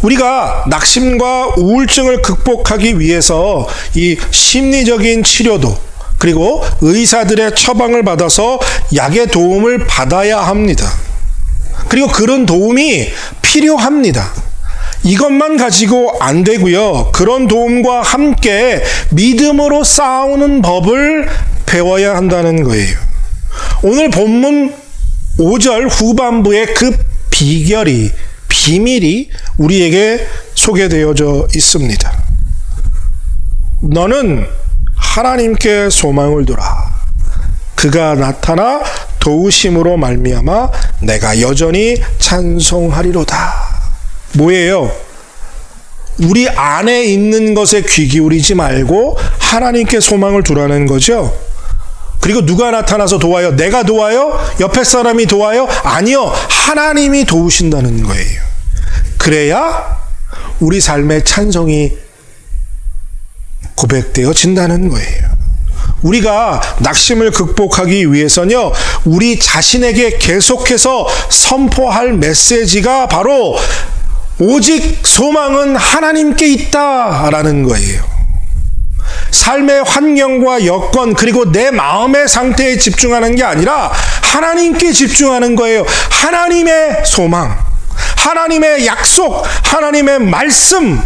우리가 낙심과 우울증을 극복하기 위해서 이 심리적인 치료도 그리고 의사들의 처방을 받아서 약의 도움을 받아야 합니다. 그리고 그런 도움이 필요합니다. 이것만 가지고 안 되고요. 그런 도움과 함께 믿음으로 싸우는 법을 배워야 한다는 거예요. 오늘 본문 5절 후반부의 그 비밀이 우리에게 소개되어져 있습니다. 너는 하나님께 소망을 두라. 그가 나타나 도우심으로 말미암아 내가 여전히 찬송하리로다. 뭐예요? 우리 안에 있는 것에 귀 기울이지 말고 하나님께 소망을 두라는 거죠. 그리고 누가 나타나서 도와요? 내가 도와요? 옆에 사람이 도와요? 아니요. 하나님이 도우신다는 거예요. 그래야 우리 삶의 찬송이 고백되어진다는 거예요. 우리가 낙심을 극복하기 위해서는요, 우리 자신에게 계속해서 선포할 메시지가 바로 오직 소망은 하나님께 있다라는 거예요. 삶의 환경과 여건 그리고 내 마음의 상태에 집중하는 게 아니라 하나님께 집중하는 거예요. 하나님의 소망, 하나님의 약속, 하나님의 말씀,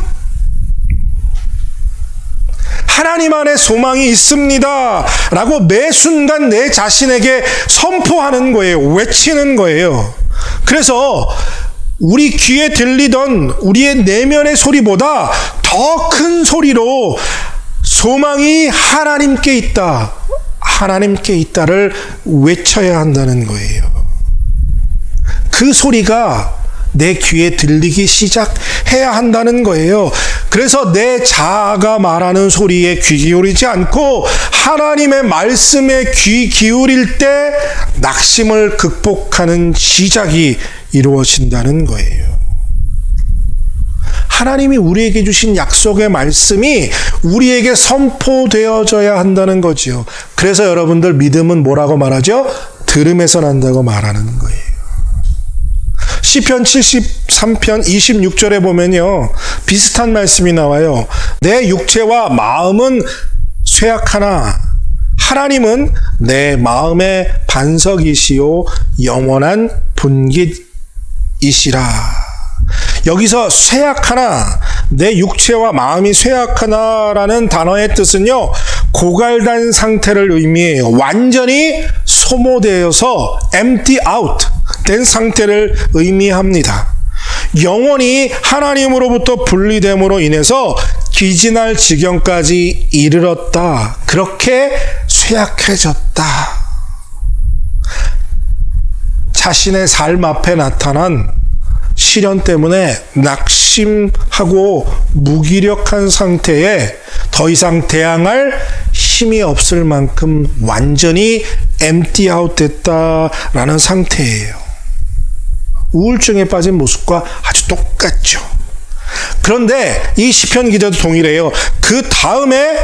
하나님 안에 소망이 있습니다 라고 매 순간 내 자신에게 선포하는 거예요. 외치는 거예요. 그래서 우리 귀에 들리던 우리의 내면의 소리보다 더 큰 소리로 소망이 하나님께 있다, 하나님께 있다를 외쳐야 한다는 거예요. 그 소리가 내 귀에 들리기 시작해야 한다는 거예요. 그래서 내 자아가 말하는 소리에 귀 기울이지 않고 하나님의 말씀에 귀 기울일 때 낙심을 극복하는 시작이 이루어진다는 거예요. 하나님이 우리에게 주신 약속의 말씀이 우리에게 선포되어져야 한다는 거지요. 그래서 여러분들 믿음은 뭐라고 말하죠? 들음에서 난다고 말하는 거예요. 시편 73편 26절에 보면요, 비슷한 말씀이 나와요. 내 육체와 마음은 쇠약하나 하나님은 내 마음의 반석이시요 영원한 분깃이시라. 여기서 쇠약하나, 내 육체와 마음이 쇠약하나라는 단어의 뜻은요, 고갈된 상태를 의미해요. 완전히 소모되어서 empty out 된 상태를 의미합니다. 영원히 하나님으로부터 분리됨으로 인해서 기진할 지경까지 이르렀다. 그렇게 쇠약해졌다. 자신의 삶 앞에 나타난 시련 때문에 낙심하고 무기력한 상태에 더 이상 대항할 힘이 없을 만큼 완전히 empty out 됐다라는 상태예요. 우울증에 빠진 모습과 아주 똑같죠. 그런데 이 시편 기자도 동일해요. 그 다음에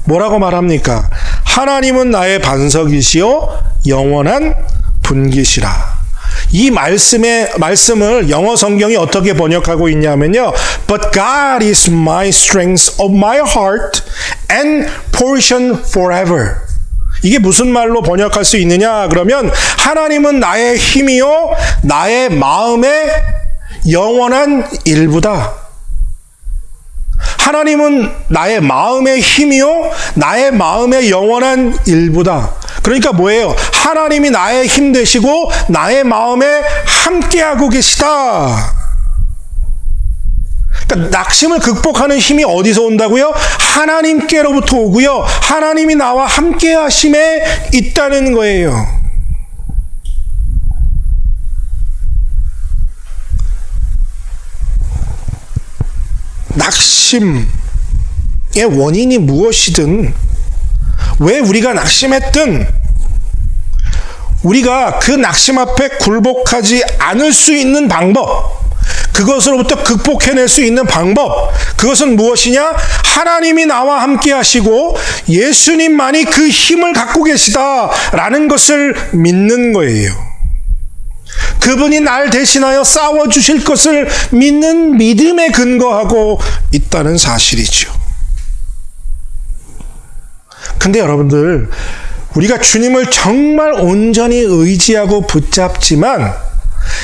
뭐라고 말합니까? 하나님은 나의 반석이시요 영원한 분깃이라. 이 말씀을 영어 성경이 어떻게 번역하고 있냐면요. But God is my strength of my heart and portion forever. 이게 무슨 말로 번역할 수 있느냐? 그러면 하나님은 나의 힘이요, 나의 마음의 영원한 일부다. 하나님은 나의 마음의 힘이요, 나의 마음의 영원한 일부다. 그러니까 뭐예요? 하나님이 나의 힘 되시고 나의 마음에 함께하고 계시다. 그러니까 낙심을 극복하는 힘이 어디서 온다고요? 하나님께로부터 오고요. 하나님이 나와 함께 하심에 있다는 거예요. 낙심의 원인이 무엇이든, 왜 우리가 낙심했든, 우리가 그 낙심 앞에 굴복하지 않을 수 있는 방법, 그것으로부터 극복해낼 수 있는 방법, 그것은 무엇이냐? 하나님이 나와 함께 하시고 예수님만이 그 힘을 갖고 계시다라는 것을 믿는 거예요. 그분이 날 대신하여 싸워주실 것을 믿는 믿음에 근거하고 있다는 사실이죠. 근데 여러분들, 우리가 주님을 정말 온전히 의지하고 붙잡지만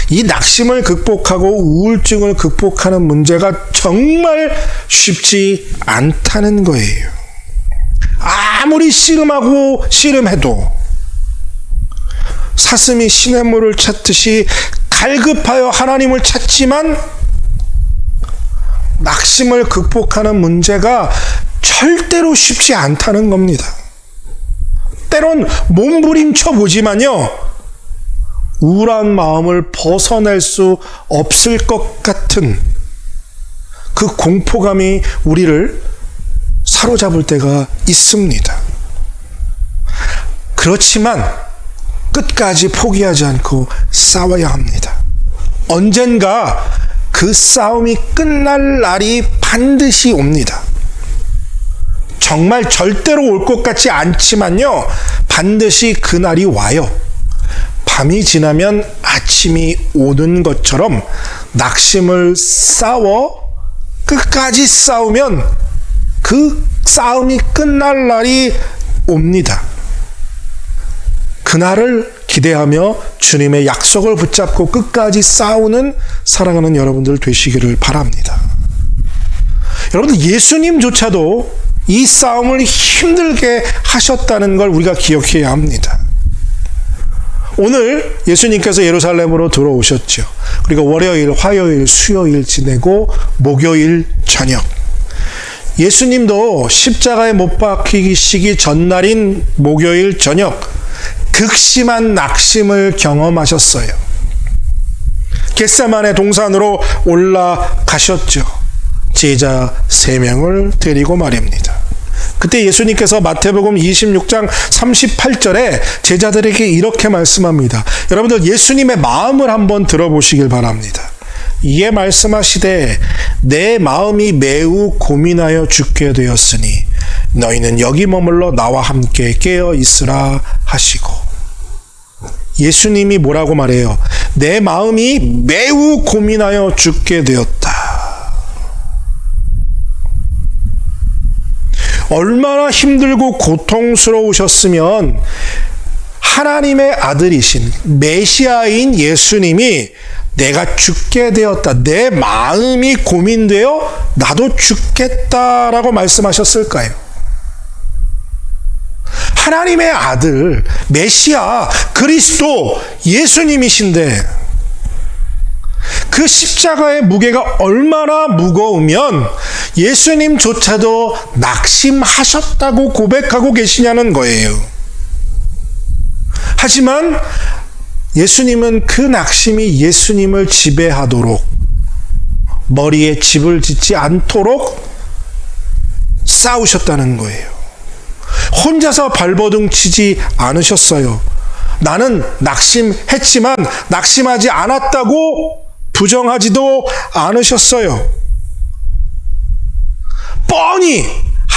이 낙심을 극복하고 우울증을 극복하는 문제가 정말 쉽지 않다는 거예요. 아무리 씨름하고 씨름해도 사슴이 시냇물을 찾듯이 갈급하여 하나님을 찾지만 낙심을 극복하는 문제가 절대로 쉽지 않다는 겁니다. 때론 몸부림쳐 보지만요, 우울한 마음을 벗어낼 수 없을 것 같은 그 공포감이 우리를 사로잡을 때가 있습니다. 그렇지만 끝까지 포기하지 않고 싸워야 합니다. 언젠가 그 싸움이 끝날 날이 반드시 옵니다. 정말 절대로 올 것 같지 않지만요, 반드시 그 날이 와요. 밤이 지나면 아침이 오는 것처럼 낙심을 싸워 끝까지 싸우면 그 싸움이 끝날 날이 옵니다. 그날을 기대하며 주님의 약속을 붙잡고 끝까지 싸우는 사랑하는 여러분들 되시기를 바랍니다. 여러분들, 예수님조차도 이 싸움을 힘들게 하셨다는 걸 우리가 기억해야 합니다. 오늘 예수님께서 예루살렘으로 들어오셨죠. 그리고 월요일, 화요일, 수요일 지내고 목요일 저녁, 예수님도 십자가에 못 박히시기 전날인 목요일 저녁 극심한 낙심을 경험하셨어요. 겟세마네 동산으로 올라가셨죠. 제자 3명을 데리고 말입니다. 그때 예수님께서 마태복음 26장 38절에 제자들에게 이렇게 말씀합니다. 여러분들, 예수님의 마음을 한번 들어보시길 바랍니다. 이에 말씀하시되 내 마음이 매우 고민하여 죽게 되었으니 너희는 여기 머물러 나와 함께 깨어 있으라 하시고, 예수님이 뭐라고 말해요? 내 마음이 매우 고민하여 죽게 되었다. 얼마나 힘들고 고통스러우셨으면 하나님의 아들이신 메시아인 예수님이 내가 죽게 되었다, 내 마음이 고민되어 나도 죽겠다라고 말씀하셨을까요? 하나님의 아들, 메시아, 그리스도, 예수님이신데 그 십자가의 무게가 얼마나 무거우면 예수님조차도 낙심하셨다고 고백하고 계시냐는 거예요. 하지만 예수님은 그 낙심이 예수님을 지배하도록, 머리에 집을 짓지 않도록 싸우셨다는 거예요. 혼자서 발버둥 치지 않으셨어요. 나는 낙심했지만 낙심하지 않았다고 부정하지도 않으셨어요. 뻔히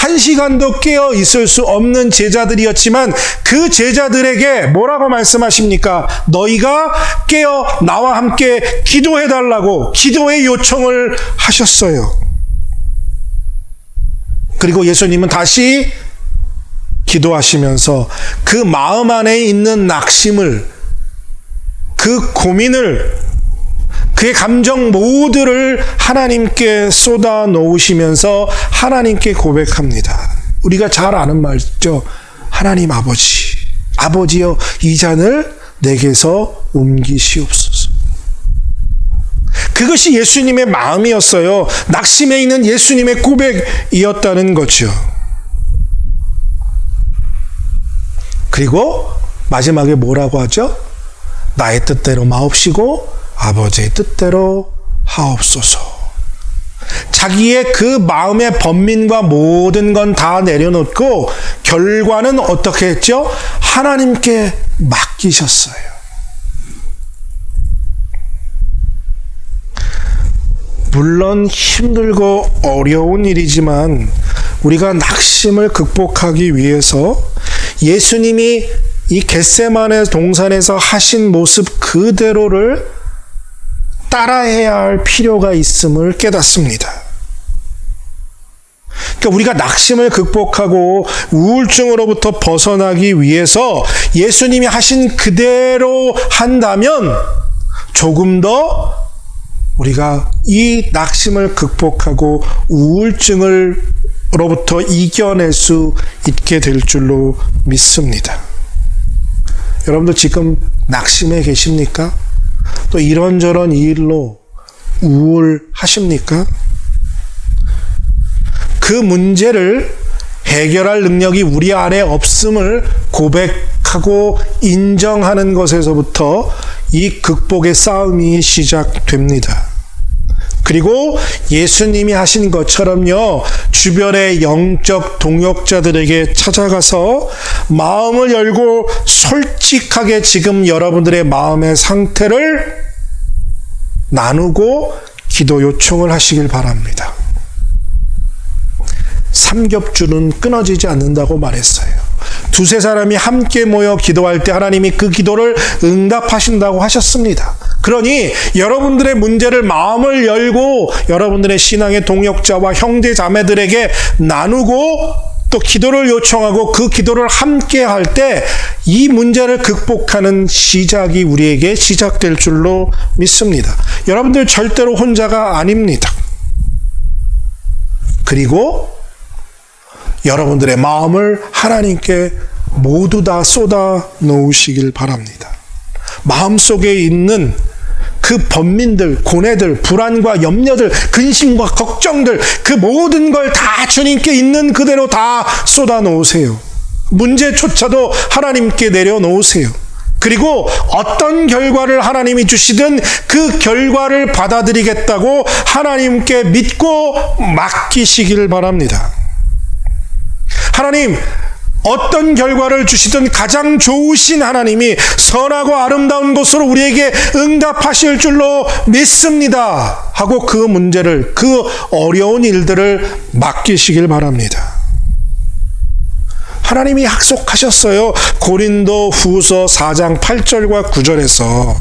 한 시간도 깨어 있을 수 없는 제자들이었지만 그 제자들에게 뭐라고 말씀하십니까? 너희가 깨어 나와 함께 기도해달라고 기도의 요청을 하셨어요. 그리고 예수님은 다시 기도하시면서 그 마음 안에 있는 낙심을, 그 고민을, 그의 감정 모두를 하나님께 쏟아 놓으시면서 하나님께 고백합니다. 우리가 잘 아는 말이죠. 하나님 아버지, 아버지여 이 잔을 내게서 옮기시옵소서. 그것이 예수님의 마음이었어요. 낙심에 있는 예수님의 고백이었다는 거죠. 그리고 마지막에 뭐라고 하죠? 나의 뜻대로 마옵시고 아버지의 뜻대로 하옵소서. 자기의 그 마음의 번민과 모든 건 다 내려놓고 결과는 어떻게 했죠? 하나님께 맡기셨어요. 물론 힘들고 어려운 일이지만 우리가 낙심을 극복하기 위해서 예수님이 이 겟세마네 동산에서 하신 모습 그대로를 따라해야 할 필요가 있음을 깨닫습니다. 그러니까 우리가 낙심을 극복하고 우울증으로부터 벗어나기 위해서 예수님이 하신 그대로 한다면 조금 더 우리가 이 낙심을 극복하고 우울증으로부터 이겨낼 수 있게 될 줄로 믿습니다. 여러분도 지금 낙심해 계십니까? 또 이런저런 일로 우울하십니까? 그 문제를 해결할 능력이 우리 안에 없음을 고백하고 인정하는 것에서부터 이 극복의 싸움이 시작됩니다. 그리고 예수님이 하신 것처럼요, 주변의 영적 동역자들에게 찾아가서 마음을 열고 솔직하게 지금 여러분들의 마음의 상태를 나누고 기도 요청을 하시길 바랍니다. 삼겹줄은 끊어지지 않는다고 말했어요. 두세 사람이 함께 모여 기도할 때 하나님이 그 기도를 응답하신다고 하셨습니다. 그러니 여러분들의 문제를 마음을 열고 여러분들의 신앙의 동역자와 형제 자매들에게 나누고 또 기도를 요청하고 그 기도를 함께 할 때 이 문제를 극복하는 시작이 우리에게 시작될 줄로 믿습니다. 여러분들 절대로 혼자가 아닙니다. 그리고 여러분들의 마음을 하나님께 모두 다 쏟아 놓으시길 바랍니다. 마음속에 있는 그 번민들, 고뇌들, 불안과 염려들, 근심과 걱정들, 그 모든 걸 다 주님께 있는 그대로 다 쏟아 놓으세요. 문제조차도 하나님께 내려놓으세요. 그리고 어떤 결과를 하나님이 주시든 그 결과를 받아들이겠다고 하나님께 믿고 맡기시길 바랍니다. 하나님, 어떤 결과를 주시든 가장 좋으신 하나님이 선하고 아름다운 것으로 우리에게 응답하실 줄로 믿습니다. 하고 그 문제를, 그 어려운 일들을 맡기시길 바랍니다. 하나님이 약속하셨어요. 고린도 후서 4장 8절과 9절에서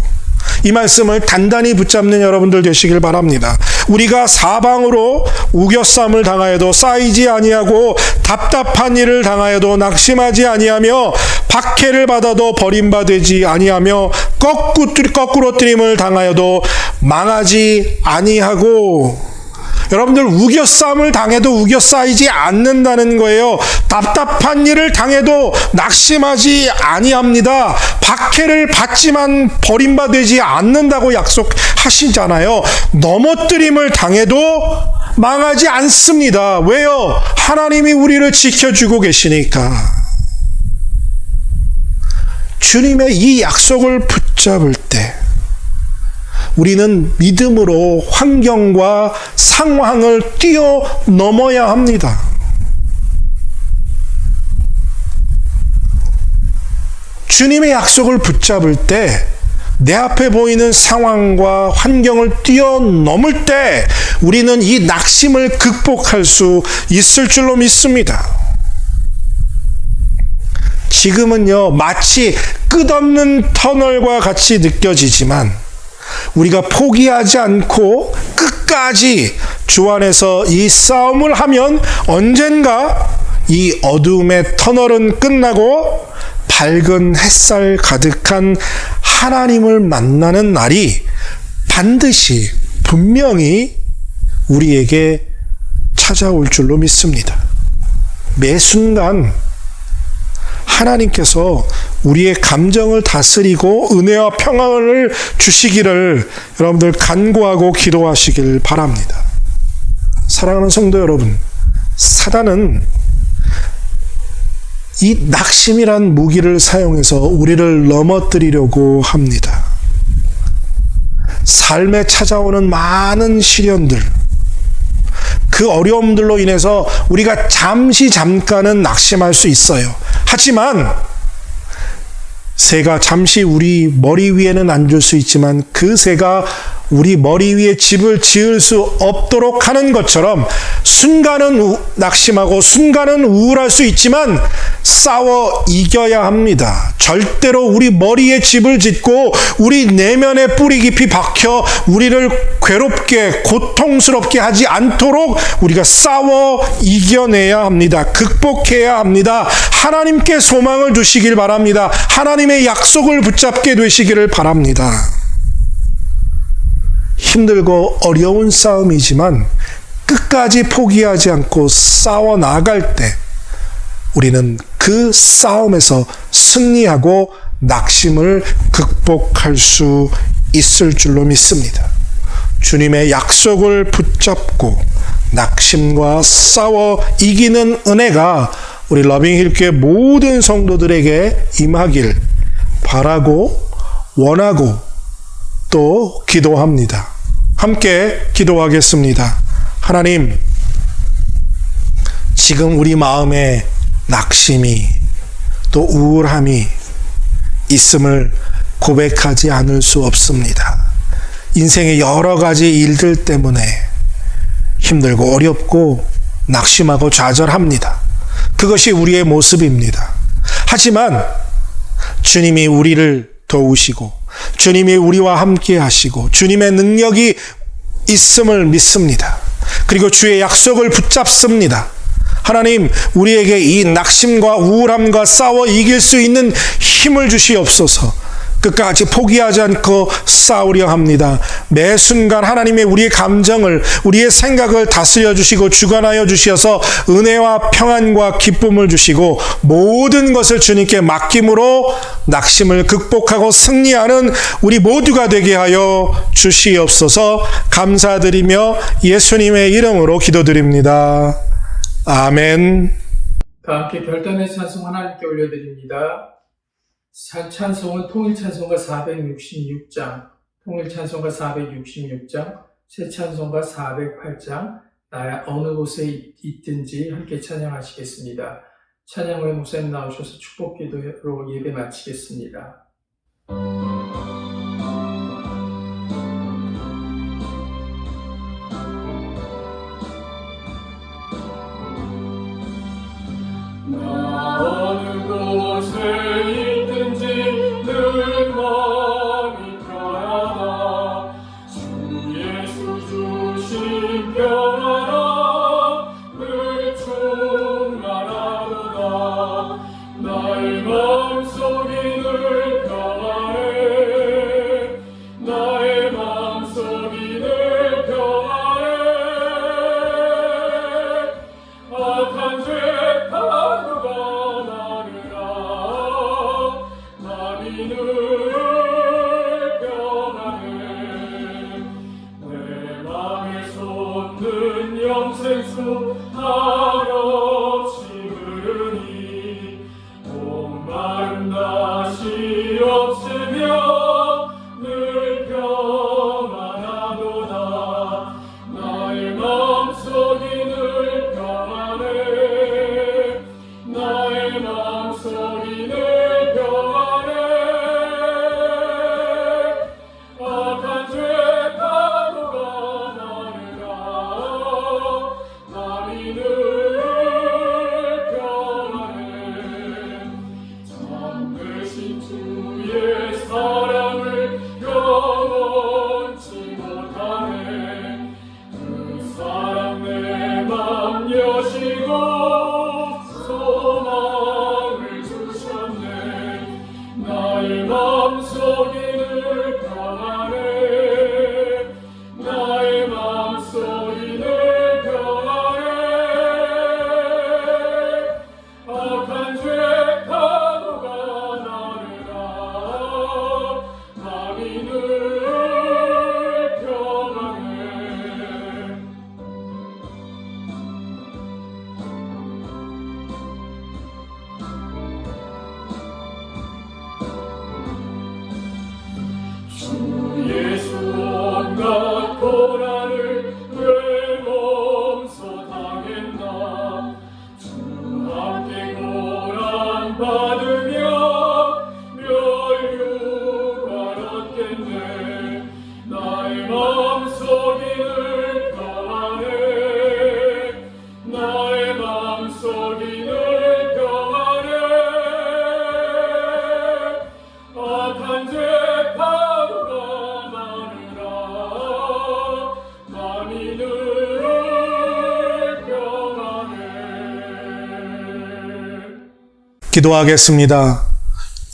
이 말씀을 단단히 붙잡는 여러분들 되시길 바랍니다. 우리가 사방으로 우겨쌈을 당하여도 쌓이지 아니하고 답답한 일을 당하여도 낙심하지 아니하며 박해를 받아도 버림받지 아니하며 거꾸로 뜨림을 당하여도 망하지 아니하고. 여러분들 우겨쌈을 당해도 우겨 쌓이지 않는다는 거예요. 답답한 일을 당해도 낙심하지 아니합니다. 박해를 받지만 버림받지 않는다고 약속하시잖아요. 넘어뜨림을 당해도 망하지 않습니다. 왜요? 하나님이 우리를 지켜주고 계시니까. 주님의 이 약속을 붙잡을 때 우리는 믿음으로 환경과 상황을 뛰어넘어야 합니다. 주님의 약속을 붙잡을 때 내 앞에 보이는 상황과 환경을 뛰어넘을 때 우리는 이 낙심을 극복할 수 있을 줄로 믿습니다. 지금은요, 마치 끝없는 터널과 같이 느껴지지만 우리가 포기하지 않고 끝까지 주 안에서 이 싸움을 하면 언젠가 이 어두움의 터널은 끝나고 밝은 햇살 가득한 하나님을 만나는 날이 반드시 분명히 우리에게 찾아올 줄로 믿습니다. 매 순간 하나님께서 우리의 감정을 다스리고 은혜와 평안을 주시기를 여러분들 간구하고 기도하시길 바랍니다. 사랑하는 성도 여러분, 사단은 이 낙심이란 무기를 사용해서 우리를 넘어뜨리려고 합니다. 삶에 찾아오는 많은 시련들, 그 어려움들로 인해서 우리가 잠깐은 낙심할 수 있어요. 하지만 새가 잠시 우리 머리 위에는 앉을 수 있지만 그 새가 우리 머리 위에 집을 지을 수 없도록 하는 것처럼 순간은 낙심하고 순간은 우울할 수 있지만 싸워 이겨야 합니다. 절대로 우리 머리에 집을 짓고 우리 내면에 뿌리 깊이 박혀 우리를 괴롭게 고통스럽게 하지 않도록 우리가 싸워 이겨내야 합니다. 극복해야 합니다. 하나님께 소망을 두시길 바랍니다. 하나님의 약속을 붙잡게 되시기를 바랍니다. 힘들고 어려운 싸움이지만 끝까지 포기하지 않고 싸워 나갈 때 우리는 그 싸움에서 승리하고 낙심을 극복할 수 있을 줄로 믿습니다. 주님의 약속을 붙잡고 낙심과 싸워 이기는 은혜가 우리 러빙힐교회 모든 성도들에게 임하길 바라고 원하고 또 기도합니다. 함께 기도하겠습니다. 하나님, 지금 우리 마음에 낙심이 또 우울함이 있음을 고백하지 않을 수 없습니다. 인생의 여러 가지 일들 때문에 힘들고 어렵고 낙심하고 좌절합니다. 그것이 우리의 모습입니다. 하지만 주님이 우리를 도우시고 주님이 우리와 함께 하시고 주님의 능력이 있음을 믿습니다. 그리고 주의 약속을 붙잡습니다. 하나님, 우리에게 이 낙심과 우울함과 싸워 이길 수 있는 힘을 주시옵소서. 끝까지 포기하지 않고 싸우려 합니다. 매 순간 하나님의 우리의 감정을, 우리의 생각을 다스려 주시고 주관하여 주셔서 은혜와 평안과 기쁨을 주시고 모든 것을 주님께 맡김으로 낙심을 극복하고 승리하는 우리 모두가 되게 하여 주시옵소서. 감사드리며 예수님의 이름으로 기도드립니다. 아멘. 다 함께 별단의 찬송 하나님께 올려드립니다. 찬송은 통일찬송가 466장, 통일찬송가 466장, 새찬송가 408장, 나의 어느 곳에 있든지 함께 찬양하시겠습니다. 찬양 후에 목사님 나오셔서 축복기도로 예배 마치겠습니다. 어느 곳에 늘 마음이 편하다. 주 예수 주신 평안아 늘 충만하도다. 나의 마음속이 늘 평안해. 나의 마음속이 늘 평안해. 악한 죄 영생수 한없이 흐르니 온 마음 다시 없으며 늘 평안하도다. 나의 마음속이 늘 평안해. 나의 마음속이 늘 평안해. 여시고 소망을 주셨네. 나의 마음속이 늘 평안해. 나의 마음속이 늘 평안해. 악한 죄 파도가 나르다 마음이 늘 평안해. 주 예수 온갖 고난을 왜 몸소 당했나. 주 함께 고난 받으며 멸류관 얻겠네. 나의 마음속이 늘 평안해. 나의 마음속이 늘 평안해. 악한 죄 파도가 많으라 마음이 늘 평안해. 기도하겠습니다.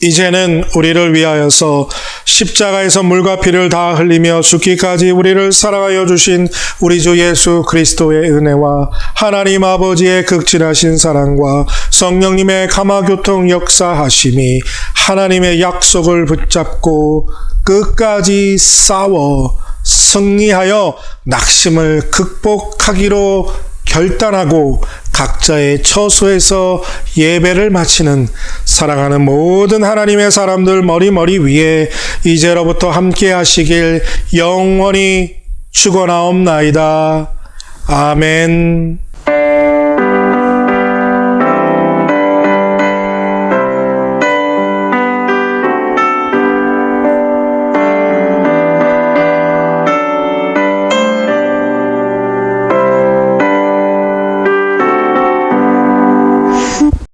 이제는 우리를 위하여서 십자가에서 물과 피를 다 흘리며 죽기까지 우리를 사랑하여 주신 우리 주 예수 그리스도의 은혜와 하나님 아버지의 극진하신 사랑과 성령님의 감화교통 역사하심이 하나님의 약속을 붙잡고 끝까지 싸워 승리하여 낙심을 극복하기로 결단하고 각자의 처소에서 예배를 마치는 사랑하는 모든 하나님의 사람들 머리 위에 이제로부터 함께 하시길 영원히 축원하옵나이다. 아멘.